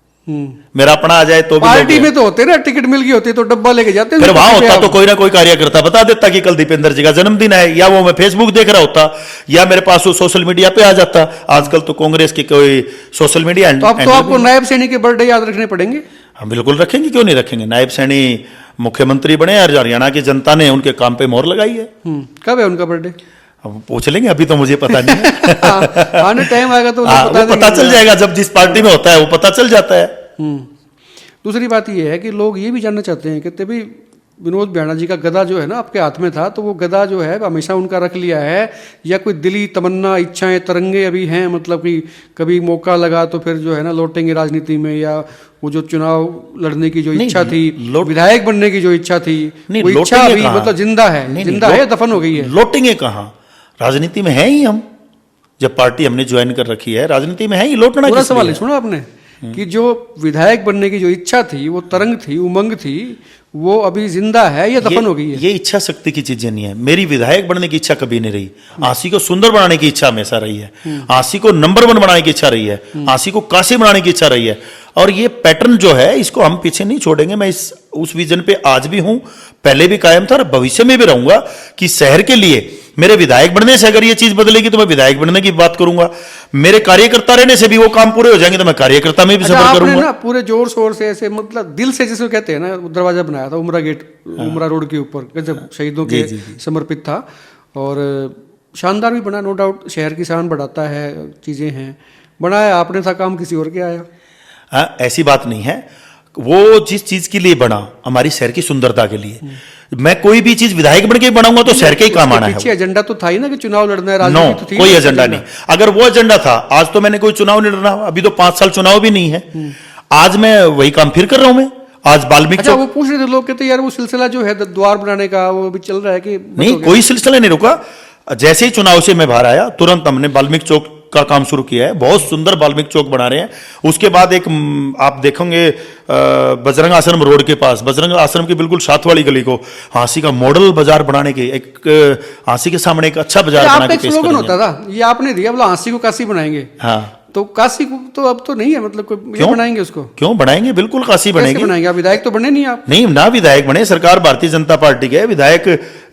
[SPEAKER 2] मेरा अपना आ जाए तो भी
[SPEAKER 1] पार्टी में तो होते ना, टिकट मिल गई होती तो डब्बा लेके जाते,
[SPEAKER 2] फिर वहां होता तो कोई ना कोई कार्यकर्ता बता देता कि कल दीपेंद्र जी का जन्मदिन है, या वो मैं फेसबुक देख रहा होता, या मेरे पास वो सोशल मीडिया पे आ जाता। आजकल तो कांग्रेस के कोई सोशल मीडिया,
[SPEAKER 1] तो अब तो आपको नायब सैनी के बर्थडे याद रखने पड़ेंगे।
[SPEAKER 2] हम बिल्कुल रखेंगे, क्यों नहीं रखेंगे। नायब सैनी मुख्यमंत्री बने और हरियाणा की जनता ने उनके काम पे मोहर लगाई है।
[SPEAKER 1] कब है उनका बर्थडे?
[SPEAKER 2] अब पूछ लेंगे, अभी तो मुझे पता नहीं है।
[SPEAKER 1] आने टाइम आएगा तो
[SPEAKER 2] वो पता चल जाएगा, जब जिस पार्टी में होता है वो पता चल जाता है।
[SPEAKER 1] दूसरी बात यह है कि लोग ये भी जानना चाहते हैं कि भाई विनोद बियाणा जी का गदा जो है ना आपके हाथ में था, तो वो गदा जो है हमेशा उनका रख लिया है, या कोई दिली तमन्ना, इच्छाएं, तरंगे अभी हैं, मतलब कि कभी मौका लगा तो फिर जो है ना लौटेंगे राजनीति में, या वो जो चुनाव लड़ने की जो इच्छा थी, विधायक बनने की जो इच्छा थी, वो इच्छा अभी मतलब जिंदा है? जिंदा है, दफन हो गई है?
[SPEAKER 2] लौटेंगे कहाँ? राजनीति में है ही हम, जब पार्टी हमने ज्वाइन कर रखी है, राजनीति में है ही, लौटना
[SPEAKER 1] पूरा सवाल है। सुनो आपने कि जो विधायक बनने की जो इच्छा थी, वो तरंग थी, उमंग थी, वो अभी जिंदा है या दफन हो गई है?
[SPEAKER 2] ये इच्छा शक्ति की चीजें नहीं है। मेरी विधायक बनने की इच्छा कभी नहीं रही। आंसी को सुंदर बनाने की इच्छा हमेशा रही है। आंसी को नंबर 1 बनाने की इच्छा रही है। आंसी को काशी बनाने की इच्छा रही है। और ये पैटर्न जो है, इसको हम पीछे नहीं छोड़ेंगे। मैं उस विजन पे आज भी हूं, पहले भी कायम था और भविष्य में भी रहूंगा कि शहर के लिए मेरे विधायक बनने से अगर ये चीज बदलेगी तो मैं विधायक बनने की बात करूंगा। मेरे कार्यकर्ता रहने से भी वो काम पूरे हो जाएंगे तो मैं कार्यकर्ता में भी सफर करूंगा।
[SPEAKER 1] ना पूरे जोर शोर से ऐसे मतलब दिल से, जिसको कहते हैं ना, दरवाजा बनाया था उमरा गेट, उमरा रोड के ऊपर, गजब शहीदों के समर्पित था और शानदार भी बना, नो डाउट। शहर की शान बढ़ाता है, चीजें हैं, बनाया आपने था, काम किसी और के आया।
[SPEAKER 2] हाँ, ऐसी बात नहीं है। वो जिस चीज के लिए बना, हमारी शहर की सुंदरता के लिए। मैं कोई भी चीज विधायक बन के बनाऊंगा तो शहर के ही काम आना है।
[SPEAKER 1] पीछे एजेंडा तो था ही ना कि चुनाव लड़ना है, राजनीति तो थी।
[SPEAKER 2] कोई एजेंडा नहीं। अगर वो एजेंडा था, आज तो मैंने कोई चुनाव नहीं लड़ना, अभी तो 5 साल चुनाव भी नहीं है। आज मैं वही काम फिर कर रहा हूं। मैं आज वाल्मीकि
[SPEAKER 1] वो पूछ रहे थे लोग, कहते यार वो सिलसिला जो है द्वार बनाने का, वो भी चल रहा है कि
[SPEAKER 2] नहीं? कोई सिलसिला नहीं रुका। जैसे ही चुनाव से मैं बाहर आया, तुरंत हमने वाल्मीकि चौक का काम शुरू किया है। बहुत सुंदर वाल्मीकि चौक बना रहे हैं। उसके बाद एक आप देखेंगे बजरंग आश्रम रोड के पास, बजरंग आश्रम की बिल्कुल साथ वाली गली को हांसी का मॉडल बाजार बनाने के, एक हांसी के सामने एक अच्छा बाजार बना के पेश करेंगे।
[SPEAKER 1] स्लोगन होता था, ये आपने दिया, बोला हांसी को काशी बनाएंगे।
[SPEAKER 2] हाँ,
[SPEAKER 1] तो काशी को तो अब तो नहीं है, मतलब क्यों बनाएंगे उसको?
[SPEAKER 2] क्यों बनाएंगे? बिल्कुल काशी बनेगी।
[SPEAKER 1] बनाएंगे? आप विधायक तो बने नहीं आप?
[SPEAKER 2] नहीं, ना विधायक बने, सरकार भारतीय जनता पार्टी के विधायक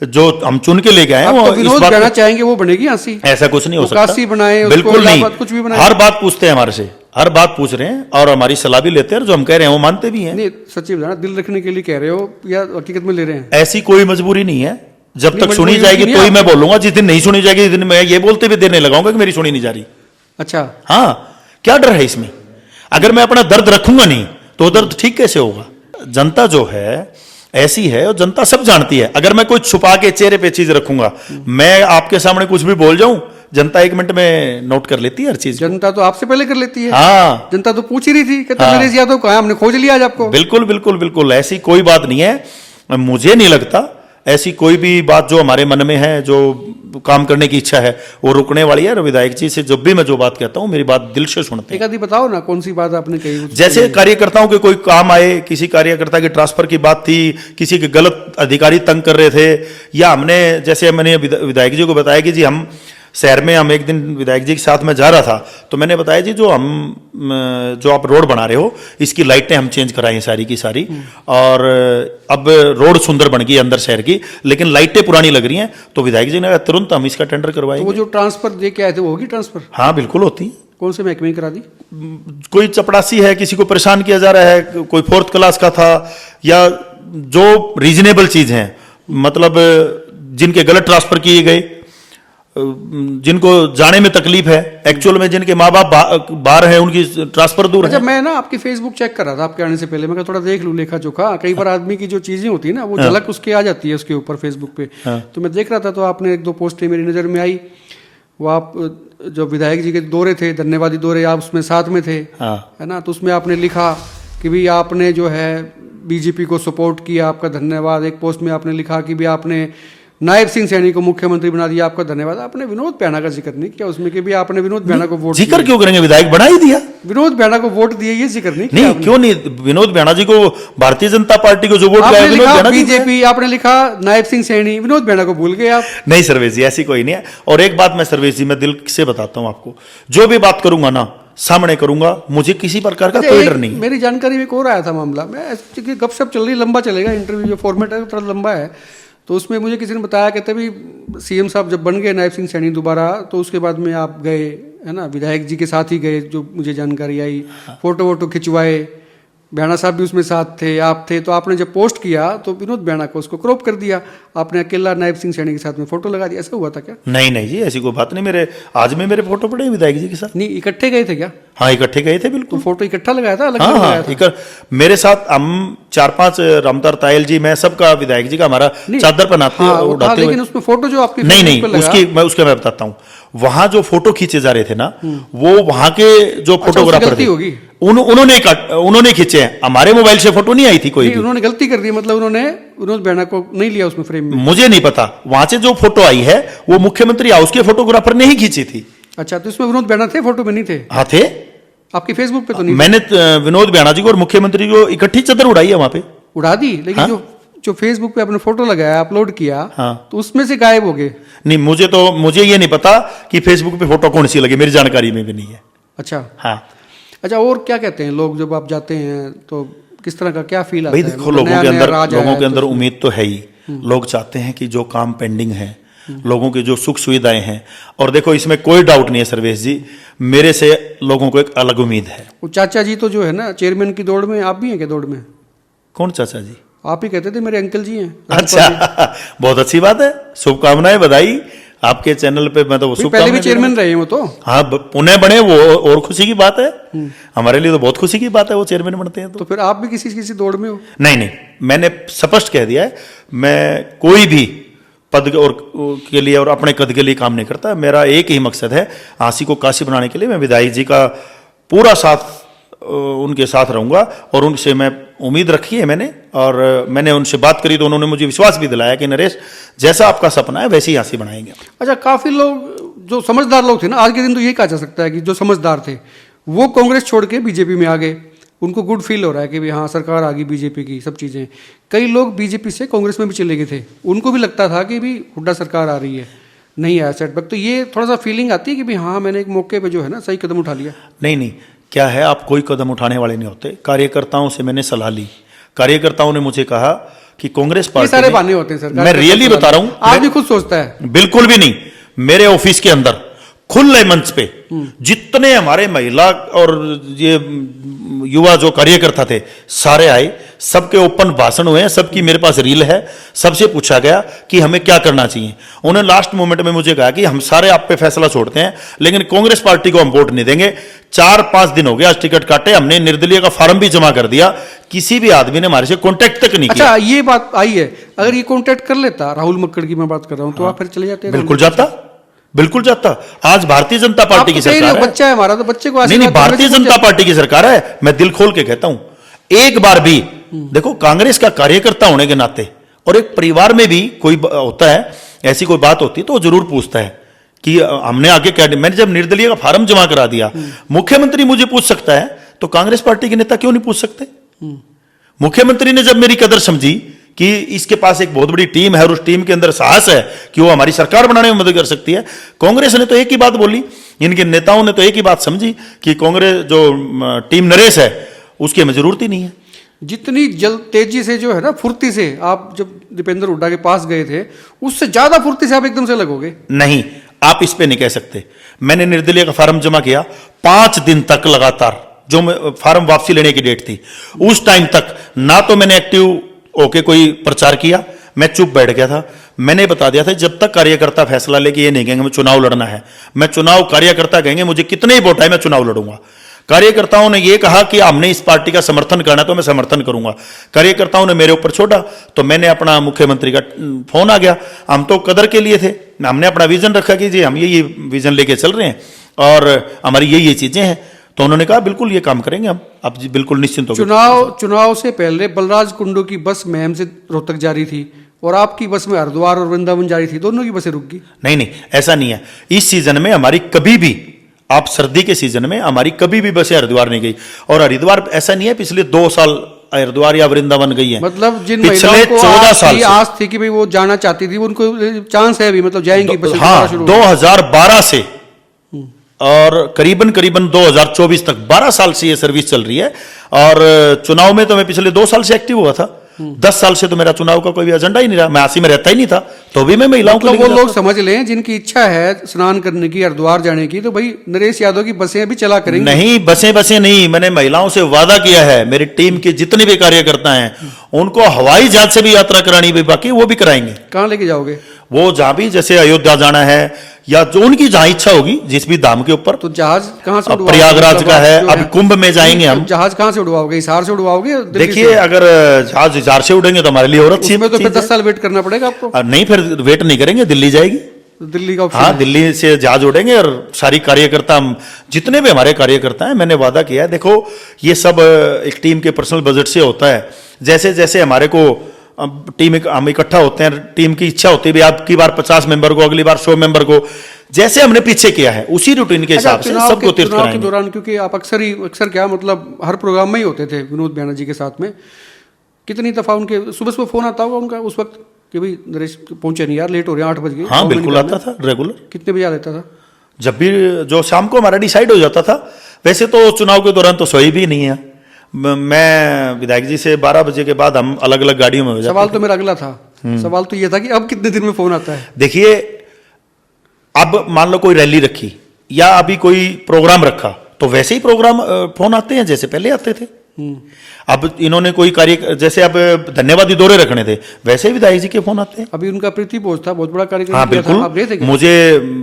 [SPEAKER 2] जो हम चुन के लेके आए हैं,
[SPEAKER 1] वो विनोद बियाणा चाहेंगे वो बनेगी हांसी?
[SPEAKER 2] ऐसा कुछ नहीं हो सकता।
[SPEAKER 1] काशी बनाए,
[SPEAKER 2] बिल्कुल नहीं,
[SPEAKER 1] कुछ भी बनाए।
[SPEAKER 2] हर बात पूछते हैं हमारे से। हर बात पूछ रहे हैं और हमारी सलाह भी लेते हैं और जो हम कह रहे हैं वो मानते भी हैं।
[SPEAKER 1] नहीं, सच्ची बताना, दिल रखने के लिए कह रहे हो या हकीकत में ले रहे हैं?
[SPEAKER 2] ऐसी कोई मजबूरी नहीं है, जब
[SPEAKER 1] नहीं,
[SPEAKER 2] तक सुनी
[SPEAKER 1] मजबूरी
[SPEAKER 2] जाएगी
[SPEAKER 1] नहीं
[SPEAKER 2] तो ही
[SPEAKER 1] है।
[SPEAKER 2] मैं बोलूंगा, जिस दिन नहीं सुनी जाएगी उस दिन मैं ये बोलते भी देने लगाऊंगा कि मेरी सुनी नहीं जा रही।
[SPEAKER 1] अच्छा,
[SPEAKER 2] हाँ, क्या डर है इसमें? अगर मैं अपना दर्द रखूंगा नहीं तो दर्द ठीक कैसे होगा? जनता जो है ऐसी है और जनता सब जानती है। अगर मैं कोई छुपा के चेहरे पे चीज रखूंगा, मैं आपके सामने कुछ भी बोल जाऊं, जनता 1 मिनट में नोट कर लेती है हर चीज।
[SPEAKER 1] जनता तो आपसे पहले कर लेती है।
[SPEAKER 2] हाँ,
[SPEAKER 1] जनता तो पूछ ही रही थी, कहते
[SPEAKER 2] हाँ।
[SPEAKER 1] नरेश यादव कहाँ, हमने खोज लिया आज आपको।
[SPEAKER 2] बिल्कुल बिल्कुल बिल्कुल, ऐसी कोई बात नहीं है। मुझे नहीं लगता ऐसी कोई भी बात जो हमारे मन में है, जो काम करने की इच्छा है, वो रुकने वाली है। और विधायक जी से जब भी मैं जो बात कहता हूं, मेरी बात दिल से सुनते
[SPEAKER 1] एक
[SPEAKER 2] हैं।
[SPEAKER 1] आदि बताओ ना, कौन सी बात आपने कही?
[SPEAKER 2] जैसे कार्यकर्ताओं के कोई काम आए, किसी कार्यकर्ता के ट्रांसफर की बात थी, किसी के गलत अधिकारी तंग कर रहे थे, या हमने, जैसे मैंने विधायक जी को बताया कि जी हम शहर में, हम एक दिन विधायक जी के साथ में जा रहा था, तो मैंने बताया जी जो आप रोड बना रहे हो, इसकी लाइटें हम चेंज कराई हैं सारी की सारी, और अब रोड सुंदर बन गई अंदर शहर की, लेकिन लाइटें पुरानी लग रही हैं। तो विधायक जी ने कहा तुरंत हम इसका टेंडर
[SPEAKER 1] तो वो
[SPEAKER 2] करवाएंगे।
[SPEAKER 1] जो ट्रांसफर दे के आए थे वो होगी ट्रांसफर?
[SPEAKER 2] हाँ बिल्कुल होती है।
[SPEAKER 1] कौन से महकमे में करा दी?
[SPEAKER 2] कोई चपड़ासी है, किसी को परेशान किया जा रहा है, कोई 4th क्लास का था, या जो रीजनेबल चीज है, मतलब जिनके गलत ट्रांसफर किए गए, जिनको जाने में तकलीफ है, एक्चुअल में जिनके माँ बाप बाहर हैं, उनकी ट्रांसफर दूर
[SPEAKER 1] अच्छा,
[SPEAKER 2] है।
[SPEAKER 1] मैं ना आपकी फेसबुक चेक कर रहा था आपके आने से पहले, मैं कहा थोड़ा देख लूं लेखा जोखा। कई बार आदमी की जो चीजें होती है ना, वो झलक उसके आ जाती है उसके ऊपर फेसबुक पे। तो मैं देख रहा था, तो आपने 1-2 पोस्टें मेरी नजर में आई। वो आप जो विधायक जी के दौरे थे, धन्यवादी दौरे, आप उसमें साथ में थे, है ना? तो उसमें आपने लिखा कि भी आपने जो है बीजेपी को सपोर्ट किया, आपका धन्यवाद। एक पोस्ट में आपने लिखा कि भी आपने नायब सिंह सैनी को मुख्यमंत्री बना दिया, आपका धन्यवाद। आपने विनोद भैया का जिक्र नहीं किया उसमें कि भी आपने विनोद भैया को वोट
[SPEAKER 2] जिक्र क्यों करेंगे, विधायक बना ही दिया।
[SPEAKER 1] विनोद भैया को वोट दिए, ये जिक्र नहीं किया
[SPEAKER 2] नहीं,
[SPEAKER 1] आपने।
[SPEAKER 2] क्यों नहीं? विनोद भैया जी को, भारतीय जनता पार्टी को जो वोट
[SPEAKER 1] आपने
[SPEAKER 2] गया, विनोद
[SPEAKER 1] लिखा
[SPEAKER 2] भैया जी को
[SPEAKER 1] बीजेपी, आपने लिखा नायब सिंह सैनी, विनोद भैया को भूल गए आप।
[SPEAKER 2] नहीं सर्वेश जी, ऐसी कोई नहीं है। और एक बात मैं सर्वेश जी, मैं दिल से बताता हूं आपको, जो भी बात करूंगा ना, सामने करूंगा, मुझे किसी प्रकार का
[SPEAKER 1] अच्छा,
[SPEAKER 2] कोई
[SPEAKER 1] एक
[SPEAKER 2] डर नहीं है।
[SPEAKER 1] मेरी जानकारी में एक और आया था मामला, मैं क्योंकि गपशप चल रही, लंबा चलेगा इंटरव्यू, जो फॉर्मेट है थोड़ा लंबा है। तो उसमें मुझे किसी ने बताया, कहते भी सीएम साहब जब बन गए नायब सिंह सैनी दोबारा, तो उसके बाद में आप गए, है ना, विधायक जी के साथ ही गए, जो मुझे जानकारी आई। फोटो वोटो खिंचवाए, भैया साहब भी उसमें साथ थे, आप थे। तो आपने जब पोस्ट किया तो विनोद भैया को उसको क्रॉप कर दिया, आपने अकेला नायब सिंह सैनी के साथ में फोटो लगा दिया। ऐसा हुआ था क्या?
[SPEAKER 2] नहीं नहीं जी, ऐसी कोई बात नहीं। मेरे आज में मेरे फोटो पड़े हैं विधायक जी के साथ।
[SPEAKER 1] नहीं, इकट्ठे गए थे क्या?
[SPEAKER 2] हाँ, इकट्ठे गए थे
[SPEAKER 1] तो
[SPEAKER 2] बिल्कुल।
[SPEAKER 1] फोटो इकट्ठा लगाया था, अलग
[SPEAKER 2] हाँ
[SPEAKER 1] अलग
[SPEAKER 2] हाँ,
[SPEAKER 1] लगाया था?
[SPEAKER 2] मेरे साथ हम 4-5, रामदार तायल जी, मैं सबका, विधायक जी का हमारा चादर पहनाते
[SPEAKER 1] हाँ, वो था,
[SPEAKER 2] उड़ाते हुए।
[SPEAKER 1] लेकिन उसमें फोटो जो आपकी
[SPEAKER 2] नहीं
[SPEAKER 1] फेसबुक
[SPEAKER 2] नहीं,
[SPEAKER 1] पे लगा,
[SPEAKER 2] उसके मैं बताता हूँ। वहां जो फोटो खींचे जा रहे थे ना, वो वहां के जो
[SPEAKER 1] उसकी
[SPEAKER 2] फोटोग्राफर
[SPEAKER 1] गलती
[SPEAKER 2] थे,
[SPEAKER 1] होगी।
[SPEAKER 2] उन्होंने खींचे हैं। हमारे मोबाइल से फोटो नहीं आई थी कोई
[SPEAKER 1] नहीं,
[SPEAKER 2] भी।
[SPEAKER 1] उन्होंने गलती कर दी, मतलब उन्होंने विनोद भैया को नहीं लिया उसमें फ्रेम में।
[SPEAKER 2] मुझे नहीं पता, वहां से जो फोटो आई है वो मुख्यमंत्री हाउस के फोटोग्राफर ने ही खींची थी।
[SPEAKER 1] अच्छा, तो इसमें विनोद भैया थे, फोटो में नहीं थे?
[SPEAKER 2] हाँ थे।
[SPEAKER 1] आपकी फेसबुक पे तो नहीं?
[SPEAKER 2] मैंने विनोद भैया जी को और मुख्यमंत्री को इकट्ठी चादर उड़ाई है वहां पे।
[SPEAKER 1] उड़ा दी, लेकिन
[SPEAKER 2] हाँ?
[SPEAKER 1] जो फेसबुक पे आपने फोटो लगाया, अपलोड किया,
[SPEAKER 2] हाँ।
[SPEAKER 1] तो उसमें से गायब हो गए।
[SPEAKER 2] नहीं, मुझे ये नहीं पता कि फेसबुक पे फोटो कौन सी लगी, मेरी जानकारी में भी नहीं है।
[SPEAKER 1] अच्छा
[SPEAKER 2] हाँ
[SPEAKER 1] अच्छा, और क्या कहते हैं लोग जब आप जाते हैं, तो किस तरह का क्या फील आता
[SPEAKER 2] भाई
[SPEAKER 1] है?
[SPEAKER 2] देखो,
[SPEAKER 1] मतलब
[SPEAKER 2] लोगों
[SPEAKER 1] नया
[SPEAKER 2] के
[SPEAKER 1] नया
[SPEAKER 2] अंदर
[SPEAKER 1] राज आया है तो
[SPEAKER 2] उम्मीद तो है ही। लोग चाहते हैं कि जो काम पेंडिंग है, लोगों की जो सुख सुविधाएं हैं, और देखो इसमें कोई डाउट नहीं है सर्वेश जी, मेरे से लोगों को एक अलग उम्मीद है।
[SPEAKER 1] वो चाचा जी तो जो है ना चेयरमैन की दौड़ में, आप भी हैं क्या दौड़ में?
[SPEAKER 2] कौन चाचा जी?
[SPEAKER 1] आप ही कहते थे मेरे अंकल जी हैं।
[SPEAKER 2] अच्छा, बहुत अच्छी बात है, शुभकामनाएं, बधाई आपके चैनल पे। मैं तो
[SPEAKER 1] पहले भी
[SPEAKER 2] शुभकामनाएं
[SPEAKER 1] चेयरमैन रहे हैं वो तो।
[SPEAKER 2] हाँ, पुणे बने वो और खुशी की बात है। हमारे लिए तो बहुत खुशी की बात है वो चेयरमैन बनते हैं
[SPEAKER 1] तो फिर आप भी किसी दौड़ में हो?
[SPEAKER 2] नहीं नहीं, मैंने स्पष्ट कह दिया है, मैं कोई भी पद और के लिए और अपने कद के लिए काम नहीं करता। मेरा एक ही मकसद है, आसी को काशी बनाने के लिए। मैं विधायक जी का पूरा साथ, उनके साथ रहूंगा, और उनसे मैं उम्मीद रखी है मैंने, और मैंने उनसे बात करी तो उन्होंने मुझे विश्वास भी दिलाया कि नरेश, जैसा आपका सपना है वैसे ही आसी बनाएंगे।
[SPEAKER 1] अच्छा, काफी लोग जो समझदार लोग थे ना, आज के दिन तो यही कहा जा सकता है कि जो समझदार थे वो कांग्रेस छोड़ के बीजेपी में आ गए। उनको गुड फील हो रहा है कि भाई हाँ, सरकार आ गई बीजेपी की, सब चीजें। कई लोग बीजेपी से कांग्रेस में भी चले गए थे, उनको भी लगता था कि भी हुड्डा सरकार आ रही है, नहीं आया सेटबैक। तो ये थोड़ा सा फीलिंग आती है कि भाई हाँ, मैंने एक मौके पे जो है ना सही कदम उठा लिया।
[SPEAKER 2] नहीं, क्या है, आप कोई कदम उठाने वाले नहीं होते। कार्यकर्ताओं से मैंने सलाह ली, कार्यकर्ताओं ने मुझे कहा कि कांग्रेस
[SPEAKER 1] ये
[SPEAKER 2] पार्टी
[SPEAKER 1] सारे बहाने होते हैं सर,
[SPEAKER 2] मैं रियली बता रहा हूं,
[SPEAKER 1] आप भी खुद सोचता है।
[SPEAKER 2] बिल्कुल भी नहीं। मेरे ऑफिस के अंदर खुले मंच पे जितने हमारे महिला और ये युवा जो कार्यकर्ता थे सारे आए, सबके ओपन भाषण हुए हैं, सबकी मेरे पास रील है, सबसे पूछा गया कि हमें क्या करना चाहिए। उन्होंने लास्ट मोमेंट में मुझे कहा कि हम सारे आप पे फैसला छोड़ते हैं, लेकिन कांग्रेस पार्टी को हम वोट नहीं देंगे। 4-5 दिन हो गया आज टिकट काटे, हमने निर्दलीय का फॉर्म भी जमा कर दिया, किसी भी आदमी ने हमारे से कॉन्टेक्ट तक नहीं किया।
[SPEAKER 1] अच्छा, ये बात आई है, अगर ये कॉन्टेक्ट कर लेता, राहुल मक्कड़ की मैं बात कर रहा हूँ, तो आप फिर चले जाते?
[SPEAKER 2] बिल्कुल जाता, बिल्कुल जाता। आज भारतीय जनता पार्टी की सरकार है,
[SPEAKER 1] बच्चा है हमारा, तो बच्चे को
[SPEAKER 2] नहीं, भारतीय जनता पार्टी की सरकार है। मैं दिल खोल के कहता हूं, एक बार भी देखो, कांग्रेस का कार्यकर्ता होने के नाते, और एक परिवार में भी कोई होता है, ऐसी कोई बात होती तो वो जरूर पूछता है कि हमने आगे क्या। मैंने जब निर्दलीय का फार्म जमा करा दिया, मुख्यमंत्री मुझे पूछ सकता है, तो कांग्रेस पार्टी के नेता क्यों नहीं पूछ सकते? मुख्यमंत्री ने जब मेरी कदर समझी कि इसके पास एक बहुत बड़ी टीम है और उस टीम के अंदर साहस है कि वो हमारी सरकार बनाने में मदद कर सकती है, कांग्रेस ने तो एक ही बात बोली, इनके नेताओं ने तो एक ही बात समझी कि कांग्रेस जो टीम नरेश है उसकी हमें जरूरत ही नहीं है।
[SPEAKER 1] जितनी तेजी से जो है ना, फुर्ती से आप जब दीपेंद्र हुड्डा के पास गए थे, उससे ज्यादा फुर्ती से आप एकदम से लगोगे?
[SPEAKER 2] नहीं, आप इस पे नहीं कह सकते। मैंने निर्दलीय का फार्म जमा किया, 5 दिन तक लगातार, जो फार्म वापसी लेने की डेट थी, उस टाइम तक ना तो मैंने एक्टिव होके कोई प्रचार किया, मैं चुप बैठ गया था। मैंने बता दिया था जब तक कार्यकर्ता फैसला लेके ये नहीं कहेंगे मैं चुनाव लड़ना है, मैं चुनाव, कार्यकर्ता कहेंगे मुझे कितने ही वोट आए मैं चुनाव लड़ूंगा। कार्यकर्ताओं ने ये कहा कि हमने इस पार्टी का समर्थन करना, तो मैं समर्थन करूंगा। कार्यकर्ताओं ने मेरे ऊपर छोड़ा, तो मैंने अपना मुख्यमंत्री का फोन आ गया, हम तो कदर के लिए थे, हमने अपना विजन रखा कि जी हम ये विजन लेके चल रहे हैं और हमारी ये चीजें हैं, तो उन्होंने कहा बिल्कुल ये काम करेंगे हम, आप जी बिल्कुल निश्चिंत हो।
[SPEAKER 1] चुनाव से पहले बलराज कुंडू की बस महम से रोहतक जारी थी और आपकी बस में हरिद्वार और वृंदावन जारी थी, दोनों की बसें रुक गई।
[SPEAKER 2] नहीं, ऐसा नहीं है। इस सीजन में हमारी कभी भी, आप सर्दी के सीजन में हमारी कभी भी बसें हरिद्वार नहीं गई, और हरिद्वार ऐसा नहीं है पिछले 2 साल हरिद्वार या वृंदावन गई है,
[SPEAKER 1] मतलब जिन
[SPEAKER 2] पिछले 14 साल
[SPEAKER 1] आस थी कि भाई वो जाना चाहती थी, उनको चांस है अभी, मतलब जाएंगी बसें।
[SPEAKER 2] हाँ, 2012 से और करीबन 2024 तक 12 साल से ये सर्विस चल रही है। और चुनाव में तो मैं पिछले 2 साल से एक्टिव हुआ था, 10 साल से तो मेरा चुनाव का कोई भी एजेंडा ही नहीं रहा, मैं 80 में रहता ही नहीं था, तो भी मैं महिलाओं को
[SPEAKER 1] वो लोग समझ लें जिनकी इच्छा है स्नान करने की, हरिद्वार जाने की, तो भाई नरेश यादव की बसें अभी चला करेंगे।
[SPEAKER 2] नहीं, बसें नहीं, मैंने महिलाओं से वादा किया है, मेरी टीम के जितने भी कार्यकर्ता हैं उनको हवाई जहाज से भी यात्रा करानी भी बाकी, वो भी कराएंगे।
[SPEAKER 1] कहाँ लेके जाओगे?
[SPEAKER 2] वो जहां भी, जैसे अयोध्या जाना है या जो उनकी जहां इच्छा होगी, जिस भी धाम के ऊपर।
[SPEAKER 1] तो जहाज कहां से उड़वाओगे?
[SPEAKER 2] प्रयागराज का है, अब कुंभ में जाएंगे हम।
[SPEAKER 1] जहाज कहां से उड़वाओगे? हिसार से उड़वाओगे?
[SPEAKER 2] देखिए, अगर जहाज हिसार से उड़ेंगे तो हमारे लिए और अच्छी,
[SPEAKER 1] उसमें तो फिर 10 साल वेट करना पड़ेगा आपको।
[SPEAKER 2] नहीं, फिर वेट नहीं करेंगे, दिल्ली जाएगी,
[SPEAKER 1] दिल्ली का।
[SPEAKER 2] हाँ, दिल्ली से जहाज उड़ेंगे और सारी कार्यकर्ता, जितने भी हमारे कार्यकर्ता हैं, मैंने वादा किया है। देखो, ये सब एक टीम के पर्सनल बजट से होता है। जैसे जैसे हमारे को टीम हम इकट्ठा होते हैं, टीम की इच्छा होती है भी आपकी बार 50 मेंबर को, अगली बार 100 मेंबर को, जैसे हमने पीछे किया है उसी रूटीन के हिसाब से सबको तीर्थ कराएंगे।
[SPEAKER 1] के दौरान, क्योंकि आप अक्सर क्या मतलब हर प्रोग्राम में ही होते थे विनोद बैनर्जी के साथ में, कितनी दफा उनके सुबह फोन आता होगा उनका उस वक्त कि भाई नरेश पहुंचे नहीं यार, लेट हो रहे हैं, 8 बज गए?
[SPEAKER 2] हाँ, बिल्कुल आता था रेगुलर।
[SPEAKER 1] कितने बजे आ जाता था?
[SPEAKER 2] जब भी जो शाम को हमारा डिसाइड हो जाता था। वैसे तो चुनाव के दौरान तो सोई भी नहीं है, मैं विधायक जी से 12 बजे के बाद हम अलग अलग गाड़ियों में हो जाते।
[SPEAKER 1] सवाल तो मेरा अगला था, सवाल तो ये था कि अब कितने दिन में फोन आता है?
[SPEAKER 2] देखिए, अब मान लो कोई रैली रखी या अभी कोई प्रोग्राम रखा, तो वैसे ही प्रोग्राम फोन आते हैं जैसे पहले आते थे। अब इन्होंने कोई कार्य, जैसे अब धन्यवादी दौरे रखने थे, वैसे ही विधायक जी के फोन आते हैं।
[SPEAKER 1] अभी उनका प्रीति भोज था, बहुत बड़ा कार्यक्रम।
[SPEAKER 2] हाँ बिल्कुल,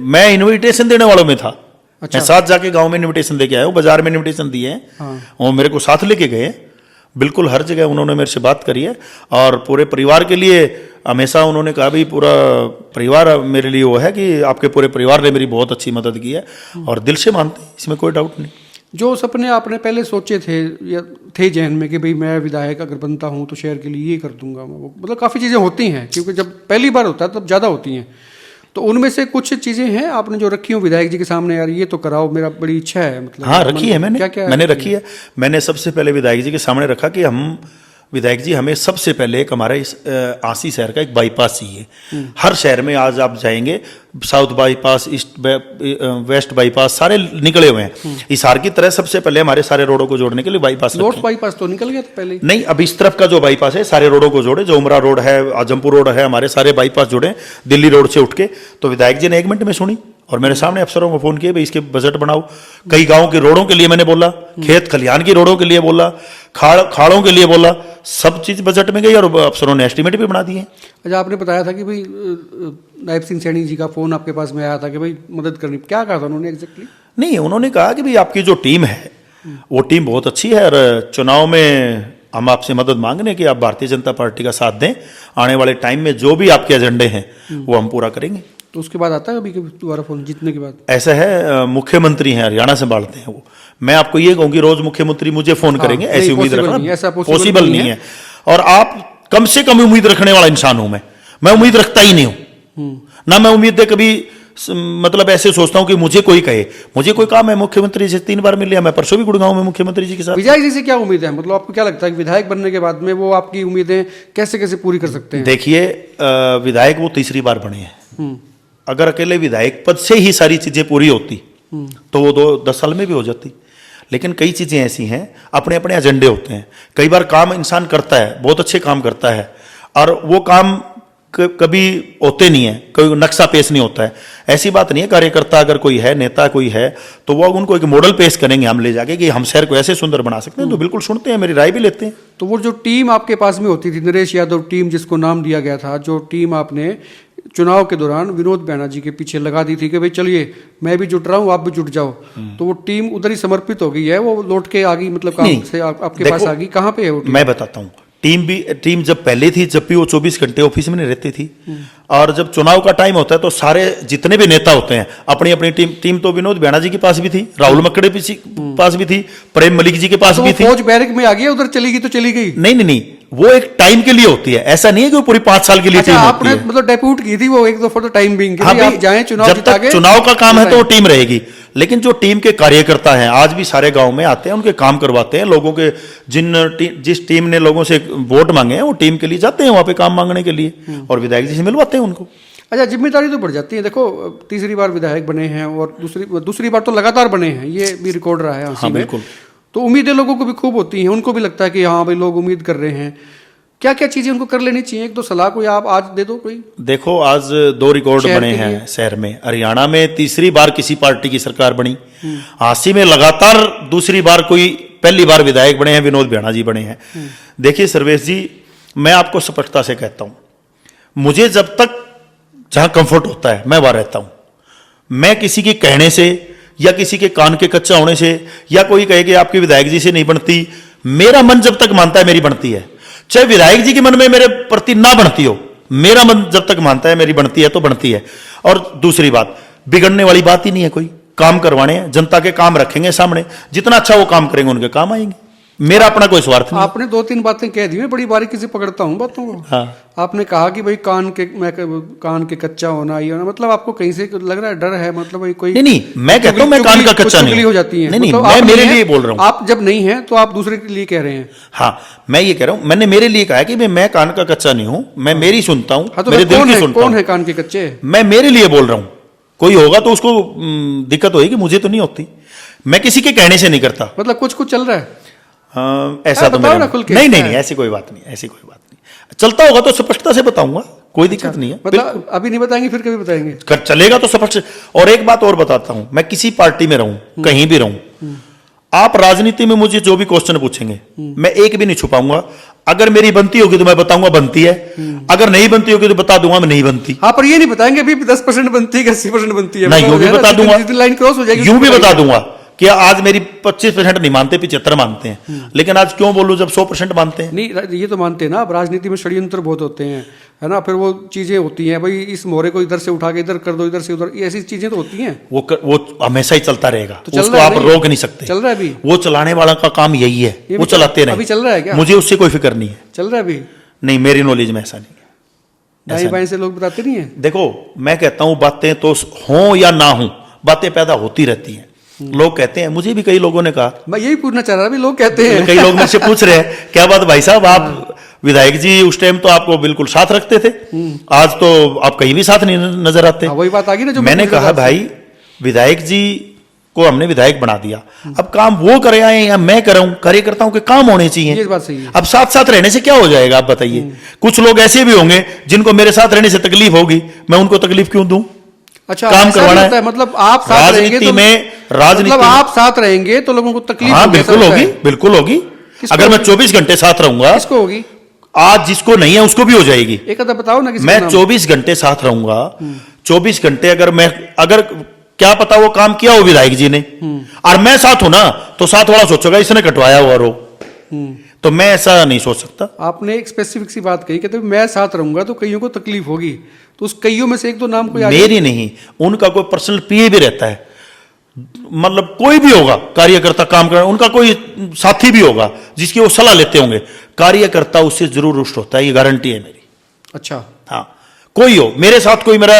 [SPEAKER 2] मैं इन्विटेशन देने वालों में था। अच्छा। मैं साथ जाके गांव में इन्विटेशन देके आया हूँ, बाजार में इन्विटेशन दिए हैं। हाँ। और मेरे को साथ लेके गए, बिल्कुल हर जगह उन्होंने मेरे से बात करी है। और पूरे परिवार के लिए हमेशा उन्होंने कहा भी पूरा परिवार मेरे लिए वो है कि आपके पूरे परिवार ने मेरी बहुत अच्छी मदद की है, और दिल से मानते हैं, इसमें कोई डाउट नहीं।
[SPEAKER 1] जो सपने आपने पहले सोचे थे या थे जहन में कि भाई मैं विधायक अगर बनता हूँ तो शहर के लिए ये कर दूंगा, मतलब काफ़ी चीज़ें होती हैं, क्योंकि जब पहली बार होता है तब ज़्यादा होती हैं, तो उनमें से कुछ चीज़ें हैं आपने जो रखी हो विधायक जी के सामने, यार ये तो कराओ, मेरा बड़ी इच्छा है? मतलब
[SPEAKER 2] हाँ, रखी है मैंने,
[SPEAKER 1] क्या
[SPEAKER 2] मैंने रखी है। मैंने सबसे पहले विधायक जी के सामने रखा कि हम विधायक जी, हमें सबसे पहले एक हमारा इस आसी शहर का एक बाईपास चाहिए। हर शहर में आज आप जाएंगे, south bypass, east west bypass सारे निकले हुए हैं। हिसार की तरह सबसे पहले हमारे सारे रोडों को जोड़ने के लिए बाईपास,
[SPEAKER 1] नॉर्थ बाईपास तो निकल गया था पहले।
[SPEAKER 2] नहीं, अब इस तरफ का जो बाईपास है सारे रोडों को जोड़े, जो उमरा रोड है, आजमपुर रोड है, हमारे सारे बाईपास जोड़े दिल्ली रोड से उठ के। तो विधायक जी ने 1 मिनट में सुनी और मेरे सामने अफसरों को फोन किए भाई इसके बजट बनाओ। कई गांव की रोडों के लिए मैंने बोला, खेत खलिहान की रोडों के लिए बोला, खाड़ों के लिए बोला, सब चीज बजट में गई और अफसरों ने एस्टीमेट भी बना दिए।
[SPEAKER 1] अच्छा, आपने बताया था कि भाई नायब सिंह सैनी जी का फोन आपके पास में आया था कि भाई मदद करनी, क्या कहा था उन्होंने एग्जैक्टली?
[SPEAKER 2] नहीं, उन्होंने कहा कि भाई आपकी जो टीम है वो टीम बहुत अच्छी है और चुनाव में हम आपसे मदद मांग रहे हैं कि आप भारतीय जनता पार्टी का साथ दें। आने वाले टाइम में जो भी आपके एजेंडे हैं वो हम पूरा करेंगे।
[SPEAKER 1] तो उसके बाद आता है अभी दोबारा फोन जीतने के बाद?
[SPEAKER 2] ऐसा है, मुख्यमंत्री हैं, हरियाणा संभालते हैं वो। मैं आपको ये कहूँ कि रोज मुख्यमंत्री मुझे फोन करेंगे, ऐसी उम्मीद रखना पॉसिबल नहीं है। और आप कम से कम उम्मीद रखने वाला इंसान हूं मैं उम्मीद रखता ही नहीं हूं ना। मैं उम्मीद कभी मतलब ऐसे सोचता हूं कि मुझे कोई कहे, मुझे कोई काम है, मुख्यमंत्री से 3 बार मिल लिया, मैं परसों भी गुड़गांव में मुख्यमंत्री जी के साथ।
[SPEAKER 1] विधायक जी से क्या उम्मीद है? मतलब आपको क्या लगता है कि विधायक बनने के बाद में वो आपकी उम्मीदें कैसे कैसे पूरी कर सकते हैं?
[SPEAKER 2] देखिए, विधायक वो तीसरी बार बने हैं। अगर अकेले विधायक पद से ही सारी चीजें पूरी होती तो वो 10 साल में भी हो जाती। लेकिन कई चीजें ऐसी हैं, अपने अपने एजेंडे होते हैं। कई बार काम इंसान करता है, बहुत अच्छे काम करता है, और वो काम कभी होते नहीं है, कोई नक्शा पेश नहीं होता है। ऐसी बात नहीं है, कार्यकर्ता अगर कोई है, नेता कोई है, तो वो उनको एक मॉडल पेश करेंगे हम ले जाके कि हम शहर को ऐसे सुंदर बना सकते हैं, तो बिल्कुल सुनते हैं, मेरी राय भी लेते हैं।
[SPEAKER 1] तो वो जो टीम आपके पास में होती थी, नरेश यादव टीम जिसको नाम दिया गया था, जो टीम आपने चुनाव के दौरान विनोद बैनर्जी जी के पीछे लगा दी थी कि भाई चलिए मैं भी जुट रहा हूँ, आप भी जुट जाओ, तो वो टीम उधर ही समर्पित हो गई है, वो लौट के आ गई, मतलब काम से आपके पास आ गई? कहाँ पे है वो टीम?
[SPEAKER 2] मैं बताता हूँ। टीम जब पहले थी, जब भी वो 24 घंटे ऑफिस में नहीं रहती थी, और जब चुनाव का टाइम होता है तो सारे जितने भी नेता होते हैं अपनी अपनी टीम तो विनोद बैनर्जी के पास भी थी, राहुल मक्कड़े पास भी थी, प्रेम मलिक जी के पास भी थी।
[SPEAKER 1] फौज बैरक में आ गई, उधर चली गई तो चली गई?
[SPEAKER 2] नहीं, वो एक टाइम के लिए होती है, ऐसा नहीं है कि वो पूरी 5 साल के लिए टीम
[SPEAKER 1] आपने मतलब डेप्यूट की थी वो एक दो फॉर द टाइम बीइंग, आप जाएं चुनाव
[SPEAKER 2] जब तक चुनाव का काम है तो वो टीम रहेगी। लेकिन जो टीम के कार्यकर्ता हैं आज भी सारे गांव में आते हैं, उनके काम करवाते हैं, लोगों के जिस टीम ने लोगों से वोट मांगे हैं वो टीम के लिए जाते हैं वहां पे काम मांगने के लिए, और विधायक जी से मिलवाते हैं उनको।
[SPEAKER 1] अच्छा, जिम्मेदारी तो बढ़ जाती है। देखो, तीसरी बार विधायक बने हैं और दूसरी बार तो लगातार बने हैं, ये भी रिकॉर्ड रहा है।
[SPEAKER 2] हाँ, बिल्कुल।
[SPEAKER 1] तो उम्मीदें लोगों को भी खूब होती हैं, उनको भी लगता है कि हाँ भाई लोग उम्मीद कर रहे हैं। क्या क्या चीजें उनको कर लेनी चाहिए? एक दो सलाह कोई आप आज दे दो कोई।
[SPEAKER 2] देखो, आज 2 रिकॉर्ड बने हैं शहर में। हरियाणा में तीसरी बार किसी पार्टी की सरकार बनी, हांसी में लगातार दूसरी बार कोई पहली बार विधायक बने हैं, विनोद बैनर्जी बने हैं। देखिए सर्वेश जी, मैं आपको स्पष्टता से कहता हूं, मुझे जब तक जहां कंफर्ट होता है मैं वहां रहता हूं। मैं किसी के कहने से या किसी के कान के कच्चा होने से या कोई कहे कि आपकी विधायक जी से नहीं बनती, मेरा मन जब तक मानता है मेरी बनती है। चाहे विधायक जी के मन में मेरे प्रति ना बनती हो, मेरा मन जब तक मानता है मेरी बनती है तो बनती है। और दूसरी बात, बिगड़ने वाली बात ही नहीं है, कोई काम करवाने हैं, जनता के काम रखेंगे सामने, जितना अच्छा वो काम करेंगे उनके काम आएंगे, मेरा अपना कोई स्वार्थ नहीं।
[SPEAKER 1] आपने 2-3 बातें कह दी, मैं बड़ी बारीकी से पकड़ता हूँ बातों को।
[SPEAKER 2] हाँ।
[SPEAKER 1] आपने कहा कि भाई कान के कच्चा होना, ये होना, मतलब आपको कहीं से लग रहा है डर है, मतलब भाई कोई
[SPEAKER 2] नहीं, मैं कहता हूं मैं कान का कच्चा नहीं
[SPEAKER 1] हो जाती है।
[SPEAKER 2] नहीं,
[SPEAKER 1] मतलब
[SPEAKER 2] मैं मेरे लिए बोल रहा हूं।
[SPEAKER 1] आप जब नहीं है तो आप दूसरे के लिए कह रहे हैं।
[SPEAKER 2] हाँ, मैं ये कह रहा हूं, मैंने मेरे लिए कहा है कि मैं कान का कच्चा नहीं हूं, मैं मेरी सुनता हूं।
[SPEAKER 1] हाँ, तो
[SPEAKER 2] मेरे दिल की सुनता हूं।
[SPEAKER 1] कौन है कान के कच्चे?
[SPEAKER 2] मैं मेरे लिए बोल रहा हूं, कोई होगा तो उसको दिक्कत होगी, मुझे तो नहीं होती। मैं किसी के कहने से नहीं करता।
[SPEAKER 1] मतलब कुछ चल रहा है
[SPEAKER 2] ऐसा तो नहीं, ऐसी कोई बात नहीं, ऐसी कोई बात नहीं। चलता होगा तो स्पष्टता से बताऊंगा, कोई दिक्कत नहीं है।
[SPEAKER 1] मतलब अभी नहीं बताएंगे, फिर कभी बताएंगे?
[SPEAKER 2] चलेगा तो स्पष्ट। और एक बात और बताता हूं, मैं किसी पार्टी में रहूं, कहीं भी रहूं, आप राजनीति में मुझे जो भी क्वेश्चन पूछेंगे मैं एक भी नहीं छुपाऊंगा। अगर मेरी बनती होगी तो मैं बताऊंगा बनती है, अगर नहीं बनती होगी तो बता दूंगा मैं नहीं बनती।
[SPEAKER 1] हाँ, पर ये नहीं बताएंगे अभी 10% बनती है, 80% बनती है।
[SPEAKER 2] मैं यूं भी बता दूंगा,
[SPEAKER 1] लाइन क्रॉस हो जाएगी,
[SPEAKER 2] यूं भी बता दूंगा कि आज मेरी 25% नहीं मानते, 75 मानते हैं, लेकिन आज क्यों बोलूं जब 100% मानते हैं।
[SPEAKER 1] नहीं, ये तो मानते हैं ना, अब राजनीति में षड्यंत्र बहुत होते हैं, है ना, फिर वो चीजें होती हैं, भाई इस मोहरे को इधर से उठा के इधर कर दो, इधर से उधर, ये ऐसी चीजें तो होती हैं।
[SPEAKER 2] वो हमेशा ही चलता रहेगा,
[SPEAKER 1] तो
[SPEAKER 2] उसको आप रोक नहीं सकते।
[SPEAKER 1] चल रहा है अभी,
[SPEAKER 2] वो चलाने वाला का काम यही है, वो चलाते रहे।
[SPEAKER 1] अभी चल रहा है क्या?
[SPEAKER 2] मुझे उससे कोई फिक्र नहीं है।
[SPEAKER 1] चल रहा है अभी?
[SPEAKER 2] नहीं, मेरी नॉलेज में ऐसा नहीं है।
[SPEAKER 1] दाएं बाएं से लोग बताते नहीं है।
[SPEAKER 2] देखो, मैं कहता हूं बातें तो हों या ना हों, बातें पैदा होती रहती हैं। लोग कहते हैं, मुझे भी कई लोगों ने कहा,
[SPEAKER 1] मैं यही पूछना चाह रहा था, लोग कहते हैं,
[SPEAKER 2] कई लोग मुझसे पूछ रहे हैं क्या बात भाई साहब, आप विधायक जी उस टाइम तो आपको बिल्कुल साथ रखते थे, आज तो आप कहीं भी साथ नहीं नजर आते।
[SPEAKER 1] वही बात आ गई ना जो
[SPEAKER 2] मैंने कहा, भाई विधायक जी को हमने विधायक बना दिया, अब काम वो करे आए या मैं कराऊं, कार्यकर्ताओं के काम होने चाहिए।
[SPEAKER 1] ये बात सही है।
[SPEAKER 2] अब साथ साथ रहने से क्या हो जाएगा आप बताइए? कुछ लोग ऐसे भी होंगे जिनको मेरे साथ रहने से तकलीफ होगी, मैं उनको तकलीफ क्यों दूं?
[SPEAKER 1] अच्छा,
[SPEAKER 2] काम
[SPEAKER 1] ऐसा
[SPEAKER 2] करवाना
[SPEAKER 1] भी होता
[SPEAKER 2] है।
[SPEAKER 1] है, मतलब आप साथ रहेंगे
[SPEAKER 2] राजनीति
[SPEAKER 1] तो
[SPEAKER 2] में राजनीति
[SPEAKER 1] मतलब
[SPEAKER 2] में-
[SPEAKER 1] आप साथ रहेंगे तो लोगों को तकलीफ
[SPEAKER 2] हाँ
[SPEAKER 1] होगी, ऐसा
[SPEAKER 2] बिल्कुल
[SPEAKER 1] होता
[SPEAKER 2] होगी,
[SPEAKER 1] है।
[SPEAKER 2] बिल्कुल होगी।
[SPEAKER 1] किसको
[SPEAKER 2] अगर मैं
[SPEAKER 1] होगी?
[SPEAKER 2] 24 घंटे साथ रहूंगा,
[SPEAKER 1] किसको होगी?
[SPEAKER 2] आज जिसको नहीं है उसको भी हो जाएगी।
[SPEAKER 1] एक आधा बताओ ना किसी
[SPEAKER 2] मैं
[SPEAKER 1] का नाम।
[SPEAKER 2] 24 घंटे साथ रहूंगा, 24 घंटे अगर क्या पता वो काम किया हो विधायक जी ने, और मैं साथ हूं ना, तो साथ वाला सोचेगा इसने कटवाया हुआ रो, तो मैं ऐसा नहीं सोच सकता।
[SPEAKER 1] आपने एक स्पेसिफिक सी बात कही, कहते मैं साथ रहूंगा तो कईयों को तकलीफ होगी, तो उस कईयों में से एक दो नाम कोई आ जाए।
[SPEAKER 2] मेरी नहीं, उनका कोई पर्सनल पीए भी रहता है, मतलब कोई भी होगा कार्यकर्ता काम कर रहा है, उनका कोई साथी भी होगा जिसकी वो सलाह लेते होंगे, कार्यकर्ता उससे जरूर रुष्ट होता है, ये गारंटी है मेरी।
[SPEAKER 1] अच्छा,
[SPEAKER 2] हाँ, कोई हो मेरे साथ, कोई मेरा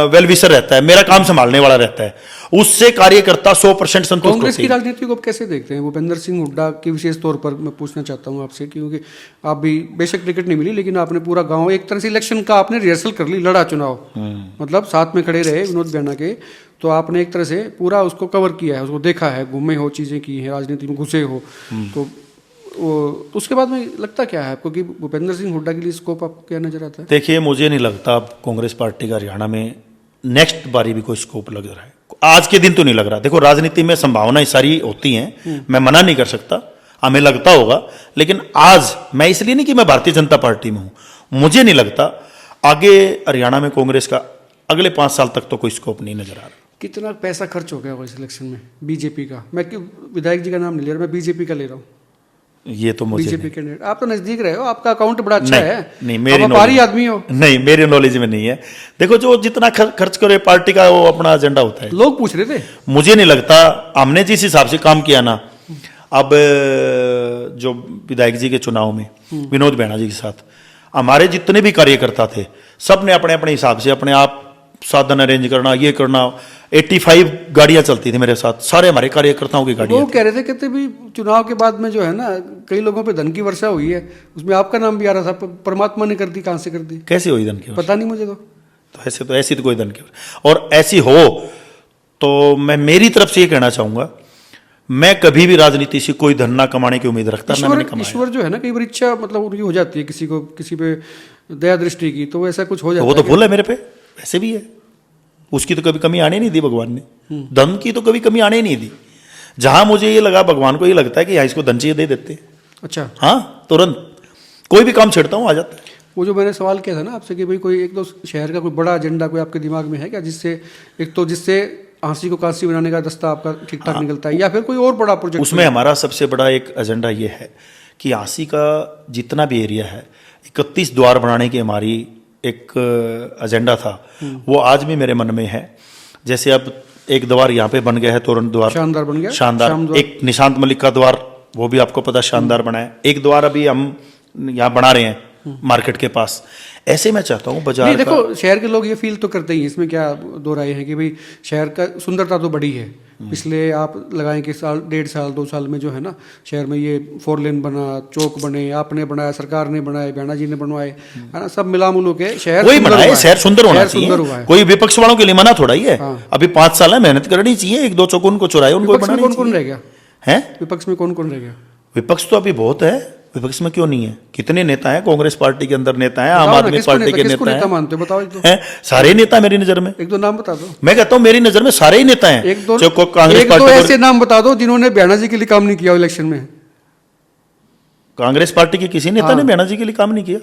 [SPEAKER 2] वेलविशर रहता है, मेरा काम संभालने वाला रहता है, उससे कार्यकर्ता 100% संतुष्ट
[SPEAKER 1] कांग्रेस
[SPEAKER 2] होते
[SPEAKER 1] की
[SPEAKER 2] हैं।
[SPEAKER 1] राजनीति को आप कैसे देखते हैं? भूपेंद्र सिंह हुड्डा की विशेष तौर पर मैं पूछना चाहता हूं आपसे, क्योंकि आप भी बेशक टिकट नहीं मिली, लेकिन आपने पूरा गांव एक तरह से इलेक्शन का आपने रिहर्सल कर ली, लड़ा चुनाव, मतलब साथ में खड़े रहे विनोद बैना के, तो आपने एक तरह से पूरा उसको कवर किया है, उसको देखा है, घूमे हो, चीजें की हैं, राजनीति में घुसे हो, तो उसके बाद में लगता क्या है आपको कि भूपेंद्र सिंह हुड्डा के लिए स्कोप आपको क्या नजर आता है?
[SPEAKER 2] देखिए, मुझे नहीं लगता अब कांग्रेस पार्टी का हरियाणा में नेक्स्ट बारी भी कोई स्कोप लग रहा है, आज के दिन तो नहीं लग रहा। देखो, राजनीति में संभावनाएं सारी होती हैं, मैं मना नहीं कर सकता, हमें लगता होगा, लेकिन आज मैं इसलिए नहीं कि मैं भारतीय जनता पार्टी में हूं, मुझे नहीं लगता आगे हरियाणा में कांग्रेस का अगले 5 साल तक तो कोई स्कोप नहीं नजर आ रहा।
[SPEAKER 1] कितना पैसा खर्च हो गया होगा इस इलेक्शन में बीजेपी का? मैं क्यों विधायक जी का नाम नहीं ले रहा, मैं बीजेपी का ले रहा हूँ।
[SPEAKER 2] ये तो मुझे
[SPEAKER 1] बीजेपी
[SPEAKER 2] नहीं,
[SPEAKER 1] कैंडिडेट, आप तो नजदीक रहे हो, आपका अकाउंट बड़ा अच्छा है,
[SPEAKER 2] नहीं मेरी
[SPEAKER 1] आप व्यापारी
[SPEAKER 2] knowledge-
[SPEAKER 1] आदमी हो।
[SPEAKER 2] नहीं, मेरे नॉलेज में नहीं है। देखो, जो जितना खर्च करे पार्टी का वो अपना एजेंडा होता है।
[SPEAKER 1] लोग पूछ रहे थे।
[SPEAKER 2] मुझे नहीं लगता, हमने जिस हिसाब से काम किया ना, अब जो विधायक जी के चुनाव में विनोद बैना जी के साथ हमारे जितने भी कार्यकर्ता थे, सब ने अपने अपने हिसाब से अपने आप साधन अरेंज करना, ये करना। 85 गाड़ियां चलती थी मेरे साथ, सारे हमारे कार्यकर्ताओं की गाड़ियां
[SPEAKER 1] लोग कह रहे थे, कहते भी चुनाव के बाद में जो है ना, कई लोगों पे धन की वर्षा हुई है, उसमें आपका नाम भी आ रहा था, परमात्मा ने कर दी, कहां से कर दी
[SPEAKER 2] कैसे हुई धन की वर्षा?
[SPEAKER 1] पता नहीं मुझे
[SPEAKER 2] तो ऐसी तो कोई धन की वर्षा, और ऐसी हो तो मैं मेरी तरफ से ये कहना चाहूंगा, मैं कभी भी राजनीति से कोई धन ना कमाने की उम्मीद रखता ना मैंने कमाया।
[SPEAKER 1] ईश्वर जो है ना, कई बार इच्छा मतलब उनकी हो जाती है, किसी को किसी पे दया दृष्टि की, तो ऐसा कुछ हो
[SPEAKER 2] तो
[SPEAKER 1] जाता
[SPEAKER 2] वो
[SPEAKER 1] है
[SPEAKER 2] तो भूल है मेरे पे, वैसे भी है, उसकी तो कभी कमी आने नहीं दी भगवान ने, धन की तो कभी कमी आने नहीं दी। जहां मुझे ये लगा, भगवान को ये लगता है कि यहाँ इसको धन चाहिए, दे देते।
[SPEAKER 1] अच्छा,
[SPEAKER 2] हाँ, तुरंत कोई भी काम छेड़ता हूँ आ जाता है।
[SPEAKER 1] वो जो मैंने सवाल किया था ना आपसे कि भाई कोई एक दो शहर का कोई बड़ा एजेंडा कोई आपके दिमाग में है क्या, जिससे एक तो जिससे हाँसी को काशी बनाने का रास्ता आपका ठीक ठाक निकलता है, या फिर कोई और बड़ा प्रोजेक्ट?
[SPEAKER 2] उसमें हमारा सबसे बड़ा एक एजेंडा ये है कि हाँसी का जितना भी एरिया है, 31 द्वार बनाने की हमारी एक एजेंडा था, वो आज भी मेरे मन में है। जैसे अब एक द्वार यहाँ पे बन गया है, तोरण द्वार,
[SPEAKER 1] शानदार बन गया,
[SPEAKER 2] शानदार।
[SPEAKER 1] श्याम द्वार।
[SPEAKER 2] एक निशांत मलिक का द्वार, वो भी आपको पता शानदार बना है। एक द्वार अभी हम यहाँ बना रहे हैं मार्केट के पास। ऐसे मैं चाहता हूँ बाजार
[SPEAKER 1] नहीं,
[SPEAKER 2] का,
[SPEAKER 1] देखो शहर के लोग ये फील तो करते ही हैं, इसमें क्या दो राय है कि भाई शहर का सुंदरता तो बड़ी है। पिछले आप लगाएं कि साल 1.5 साल 2 साल में जो है ना, शहर में ये 4 लेन बना, चौक बने, आपने बनाया, सरकार ने बनाए, बैना जी ने बनवाए, है ना, सब मिला मिलू के शहर
[SPEAKER 2] वही
[SPEAKER 1] सुंदर
[SPEAKER 2] बनाए,
[SPEAKER 1] हुआ है।
[SPEAKER 2] शहर सुंदर होना
[SPEAKER 1] शहर सुंदर हुआ
[SPEAKER 2] चाहिए।
[SPEAKER 1] है।
[SPEAKER 2] कोई विपक्ष वालों के लिए मना थोड़ा ही है।
[SPEAKER 1] हाँ।
[SPEAKER 2] अभी 5 साल है, मेहनत करनी चाहिए, 1-2 चौक उनको चुराए, उनको
[SPEAKER 1] विपक्ष में
[SPEAKER 2] बनानी
[SPEAKER 1] कौन कौन रह गया?
[SPEAKER 2] है।
[SPEAKER 1] विपक्ष में कौन कौन रह गया?
[SPEAKER 2] विपक्ष तो अभी बहुत है, विपक्ष में क्यों नहीं है? कितने नेता हैं कांग्रेस पार्टी के अंदर, नेता हैं आम
[SPEAKER 1] बताओ ना,
[SPEAKER 2] आदमी
[SPEAKER 1] किसको
[SPEAKER 2] पार्टी के
[SPEAKER 1] किसको
[SPEAKER 2] नेता
[SPEAKER 1] नेता
[SPEAKER 2] हैं,
[SPEAKER 1] मानते हो? बताओ एक दो,
[SPEAKER 2] हैं सारे नेता मेरी नजर में।
[SPEAKER 1] एक दो नाम बता दो।
[SPEAKER 2] मैं कहता हूं मेरी नजर में सारे ही नेता हैं।
[SPEAKER 1] एक दो,
[SPEAKER 2] जो कांग्रेस
[SPEAKER 1] एक दो
[SPEAKER 2] पार्टी
[SPEAKER 1] ऐसे नाम बता दो जिन्होंने बैना जी के लिए काम नहीं किया इलेक्शन में।
[SPEAKER 2] कांग्रेस पार्टी के किसी नेता ने बैनर्जी के लिए काम नहीं किया।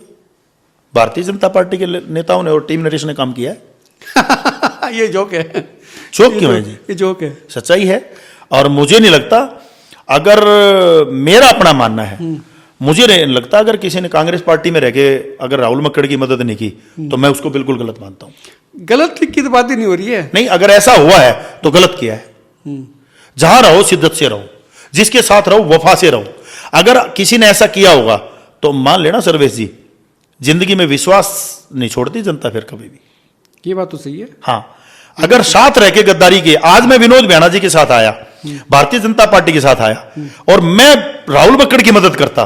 [SPEAKER 2] भारतीय जनता पार्टी के नेताओं ने और टीम नरेश ने काम किया है।
[SPEAKER 1] ये जोक है।
[SPEAKER 2] शौक क्यों है जी?
[SPEAKER 1] ये जोक है।
[SPEAKER 2] सच्चाई है। और मुझे नहीं लगता, अगर मेरा अपना मानना है, मुझे नहीं लगता अगर किसी ने कांग्रेस पार्टी में रह के अगर राहुल मक्कड़ की मदद नहीं की तो मैं उसको बिल्कुल गलत मानता हूं।
[SPEAKER 1] गलत ठीक की तो बात ही नहीं हो रही है।
[SPEAKER 2] नहीं, अगर ऐसा हुआ है तो गलत किया है। जहां रहो शिद्दत से रहो, जिसके साथ रहो वफा से रहो। अगर किसी ने ऐसा किया होगा तो मान लेना सर्वेश जी, जिंदगी में विश्वास नहीं छोड़ती जनता फिर कभी भी।
[SPEAKER 1] ये बात तो सही है।
[SPEAKER 2] हाँ, अगर साथ रह के गद्दारी की, आज मैं विनोद बैना जी के साथ आया, भारतीय जनता पार्टी के साथ आया, और मैं राहुल मक्कड़ की मदद करता,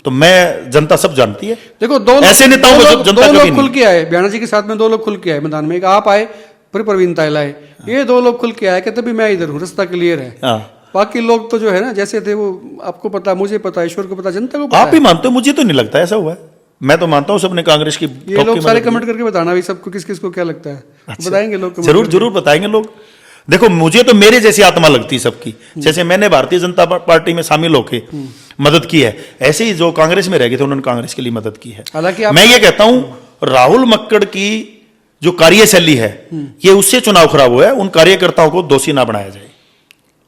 [SPEAKER 2] तो मैं, जनता सब जानती है।
[SPEAKER 1] देखो दो
[SPEAKER 2] ऐसे नेताओं को जनता
[SPEAKER 1] दो
[SPEAKER 2] कभी
[SPEAKER 1] लोग
[SPEAKER 2] नहीं।
[SPEAKER 1] खुल के आए बैना जी के साथ में, 2 लोग खुल के आए मैदान में, एक आप आए फिर प्रवीण तायल आए, ये 2 लोग खुल के आए, कहते भी मैं इधर हूँ, रास्ता क्लियर है।
[SPEAKER 2] हाँ।
[SPEAKER 1] बाकी लोग तो जो है ना, जैसे थे वो, आपको पता, मुझे पता, ईश्वर को पता, जनता को पता
[SPEAKER 2] आप ही मानते हो? मुझे तो नहीं लगता ऐसा हुआ है। मैं तो मानता हूं सबने कांग्रेस की
[SPEAKER 1] ये
[SPEAKER 2] top
[SPEAKER 1] लोग
[SPEAKER 2] की
[SPEAKER 1] सारे
[SPEAKER 2] मदद की।
[SPEAKER 1] कमेंट करके बताना भाई सबको किस किस को क्या लगता है।
[SPEAKER 2] अच्छा।
[SPEAKER 1] बताएंगे लोग comment
[SPEAKER 2] जरूर
[SPEAKER 1] करके।
[SPEAKER 2] जरूर बताएंगे लोग। देखो मुझे तो मेरे जैसी आत्मा लगती है सबकी, जैसे मैंने भारतीय जनता पार्टी में शामिल होके मदद की है, ऐसे ही जो कांग्रेस में रह गए थे उन्होंने कांग्रेस के लिए मदद की है।
[SPEAKER 1] हालांकि आप
[SPEAKER 2] मैं ये कहता हूं राहुल मक्कड़ की जो कार्यशैली है ये उससे चुनाव खराब हुआ है। उन कार्यकर्ताओं को दोषी ना बनाया जाए,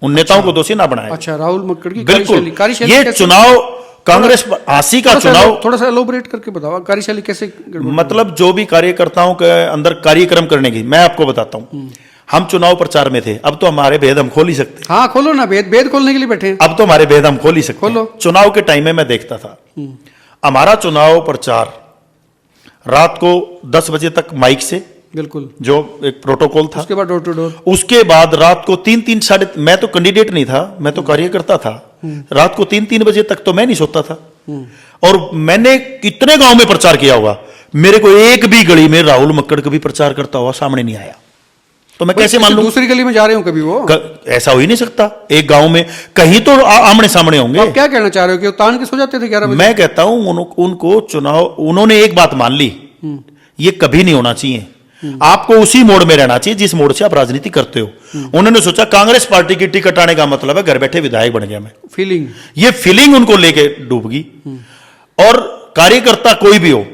[SPEAKER 2] उन नेताओं को दोषी ना बनाया
[SPEAKER 1] अच्छा राहुल मक्कड़ की
[SPEAKER 2] जाए। बिल्कुल,
[SPEAKER 1] कार्यशैली
[SPEAKER 2] ये
[SPEAKER 1] कैसे?
[SPEAKER 2] चुनाव कांग्रेस आसी का चुनाव,
[SPEAKER 1] थोड़ा सा एलोबरेट करके बताओ कार्यशैली कैसे गड़बड़?
[SPEAKER 2] मतलब जो भी कार्यकर्ताओं के अंदर कार्यक्रम करने की, मैं आपको बताता हूं, हम चुनाव प्रचार में थे, अब तो हमारे भेद हम खोल ही सकते हैं।
[SPEAKER 1] हाँ खोलो ना, भेद खोलने के लिए बैठे हैं।
[SPEAKER 2] अब तो हमारे भेद हम खोल ही सकते
[SPEAKER 1] खोलो।
[SPEAKER 2] हैं। चुनाव के टाइम में मैं देखता था हमारा चुनाव प्रचार रात को 10 बजे तक माइक से,
[SPEAKER 1] बिल्कुल,
[SPEAKER 2] जो एक प्रोटोकॉल था,
[SPEAKER 1] उसके बाद डोर टू डोर,
[SPEAKER 2] उसके बाद रात को 3-3 साढ़े, मैं तो कैंडिडेट नहीं था, मैं तो कार्यकर्ता था, रात को 3-3 बजे तक तो मैं नहीं सोता था। और मैंने कितने गांव में प्रचार किया होगा, मेरे को एक भी गली में राहुल मक्कड़ कभी प्रचार करता हुआ सामने नहीं आया, तो मैं कैसे मान लूं?
[SPEAKER 1] दूसरी गली में जा रहे हो कभी वो?
[SPEAKER 2] ऐसा हो ही नहीं सकता। एक गांव में कहीं तो आमने सामने होंगे।
[SPEAKER 1] आप क्या कहना चाह रहे हो कि वो तान के सो जाते थे 11 बजे?
[SPEAKER 2] मैं कहता हूं उनको चुनाव, उन्होंने एक बात मान ली, ये कभी नहीं होना चाहिए, आपको उसी मोड़ में रहना चाहिए जिस मोड़ से आप राजनीति करते हो। उन्होंने सोचा कांग्रेस पार्टी की टिकट आने का मतलब है घर बैठे विधायक बन गया मैं,
[SPEAKER 1] फीलिंग,
[SPEAKER 2] ये फीलिंग उनको लेके डूब गई। और कार्यकर्ता कोई भी हो,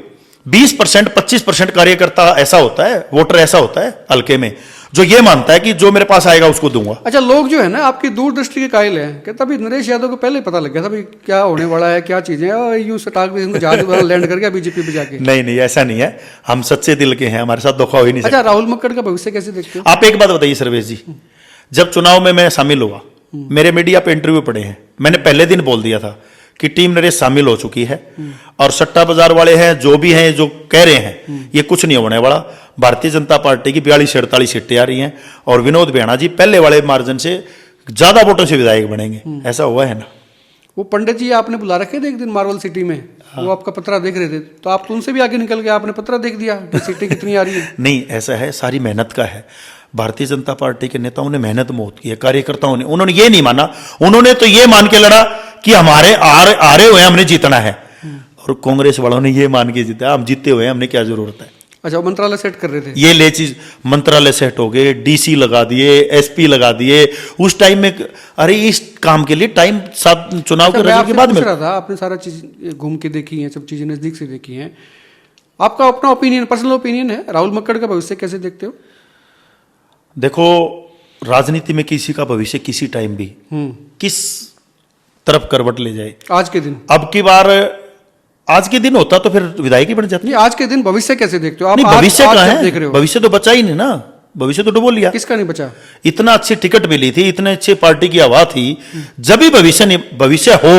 [SPEAKER 2] 20% 25% कार्यकर्ता ऐसा होता है, वोटर ऐसा होता है हल्के में, जो ये मानता है कि जो मेरे पास आएगा उसको दूंगा।
[SPEAKER 1] अच्छा लोग जो है ना आपकी दूरदृष्टि के कायल हैं, कहता भाई नरेश यादव को पहले ही पता लग गया था भाई क्या होने वाला है, क्या चीजें हैं, यूं सटाक में जहाज वाला लैंड कर गया बीजेपी पे जाके।
[SPEAKER 2] नहीं नहीं ऐसा नहीं है, हम सच्चे दिल के हैं, हमारे साथ धोखा हो ही नहीं सकता।
[SPEAKER 1] अच्छा राहुल मक्कड़ का भविष्य कैसे देखते हो?
[SPEAKER 2] आप एक बात बताइए सर्वेश जी, जब चुनाव में मैं शामिल हुआ, मेरे मीडिया पे इंटरव्यू पड़े हैं, मैंने पहले दिन बोल दिया था कि टीम नरेश शामिल हो चुकी है, और सट्टा बाजार वाले हैं जो भी हैं जो कह रहे हैं ये कुछ नहीं होने वाला। भारतीय जनता पार्टी की 42-48 सीटें आ रही हैं और विनोद बेहना जी पहले वाले मार्जिन से ज्यादा वोटों से विधायक बनेंगे। ऐसा हुआ है ना?
[SPEAKER 1] वो पंडित जी आपने बुला रखे थे एक दिन मार्वल सिटी में, वो आपका पत्रा देख रहे थे, तो आप तो उनसे भी आगे निकल गए, आपने पत्रा देख दिया कि सीटें कितनी आ रही है।
[SPEAKER 2] नहीं ऐसा है, सारी मेहनत का है। भारतीय जनता पार्टी के नेताओं ने मेहनत बहुत की है, कार्यकर्ताओं ने, उन्होंने ये नहीं माना, उन्होंने तो ये मान के लड़ा कि हमारे आ रहे हुए हमने जीतना है, और कांग्रेस वालों ने ये मान के जीता हम जीते हुए हमने क्या जरूरत है।
[SPEAKER 1] अच्छा मंत्रालय सेट कर रहे थे,
[SPEAKER 2] ये ले चीज मंत्रालय सेट हो गए, डीसी लगा दिए, एसपी लगा दिए उस टाइम में। अरे इस काम के लिए टाइम चुनाव के रिजल्ट के बाद में।
[SPEAKER 1] था आपने सारा चीज घूम के देखी है, सब चीजें नजदीक से देखी हैं, आपका अपना ओपिनियन, पर्सनल ओपिनियन है, राहुल मक्कड़ का भविष्य कैसे देखते हो?
[SPEAKER 2] देखो राजनीति में किसी का भविष्य किसी टाइम भी किस तरफ करवट ले जाए।
[SPEAKER 1] आज के दिन,
[SPEAKER 2] अब की बार आज के दिन होता तो फिर विधायक ही बन जाते।
[SPEAKER 1] नहीं आज के दिन भविष्य कैसे देखते हो आप?
[SPEAKER 2] नहीं भविष्य
[SPEAKER 1] आज
[SPEAKER 2] कहाँ
[SPEAKER 1] क्या
[SPEAKER 2] है,
[SPEAKER 1] देख रहे हो?
[SPEAKER 2] भविष्य तो बचा ही नहीं ना, भविष्य तो डुबो लिया।
[SPEAKER 1] किसका नहीं बचा?
[SPEAKER 2] इतना अच्छी टिकट मिली थी, इतने अच्छे पार्टी की हवा थी, जब भी भविष्य हो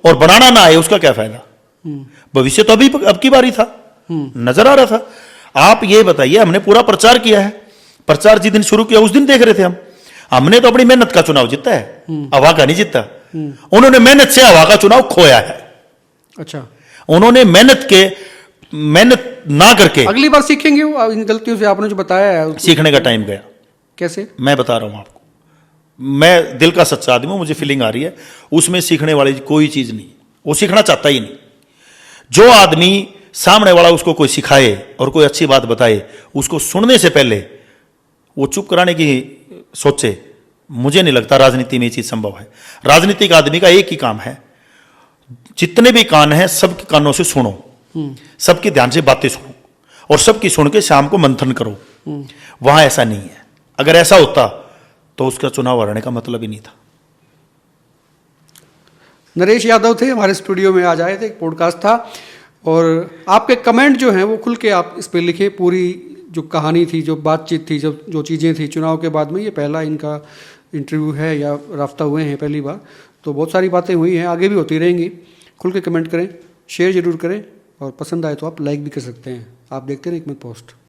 [SPEAKER 2] और बनाना ना आए उसका क्या फायदा? भविष्य तो अभी अब की बारी था, नजर आ रहा था। आप ये बताइए, हमने पूरा प्रचार किया है, प्रचार जिस दिन शुरू किया उस दिन देख रहे थे हमने तो अपनी मेहनत का चुनाव जीता है, हवा का नहीं जीता। उन्होंने मेहनत से हवा का चुनाव खोया है।
[SPEAKER 1] अच्छा
[SPEAKER 2] उन्होंने मेहनत ना करके,
[SPEAKER 1] अगली बार सीखेंगे वो इन गलतियों से, आपने जो बताया है
[SPEAKER 2] सीखने का टाइम गया।
[SPEAKER 1] कैसे?
[SPEAKER 2] मैं बता रहा हूं आपको, मैं दिल का सच्चा आदमी हूं, मुझे फीलिंग आ रही है, उसमें सीखने वाली कोई चीज नहीं, वो सीखना चाहता ही नहीं। जो आदमी सामने वाला उसको कोई सिखाए और कोई अच्छी बात बताए, उसको सुनने से पहले वो चुप कराने की सोचे, मुझे नहीं लगता राजनीति में ये चीज संभव है। राजनीतिक आदमी का एक ही काम है, जितने भी कान हैं सबके कानों से सुनो, सबके ध्यान से बातें सुनो, और सबकी सुन के शाम को मंथन करो। वहां ऐसा नहीं है। अगर ऐसा होता तो उसका चुनाव हराने का मतलब ही नहीं था।
[SPEAKER 1] नरेश यादव थे हमारे स्टूडियो में, आज आए थे, एक पॉडकास्ट था, और आपके कमेंट जो हैं वो खुल के आप इस पर लिखे, पूरी जो कहानी थी, जो बातचीत थी, जो चीज़ें थी चुनाव के बाद में, ये पहला इनका इंटरव्यू है या राफ्ता हुए हैं पहली बार, तो बहुत सारी बातें हुई हैं, आगे भी होती रहेंगी। खुल के कमेंट करें, शेयर जरूर करें, और पसंद आए तो आप लाइक भी कर सकते हैं। आप देखते रहें एक मिनट पोस्ट।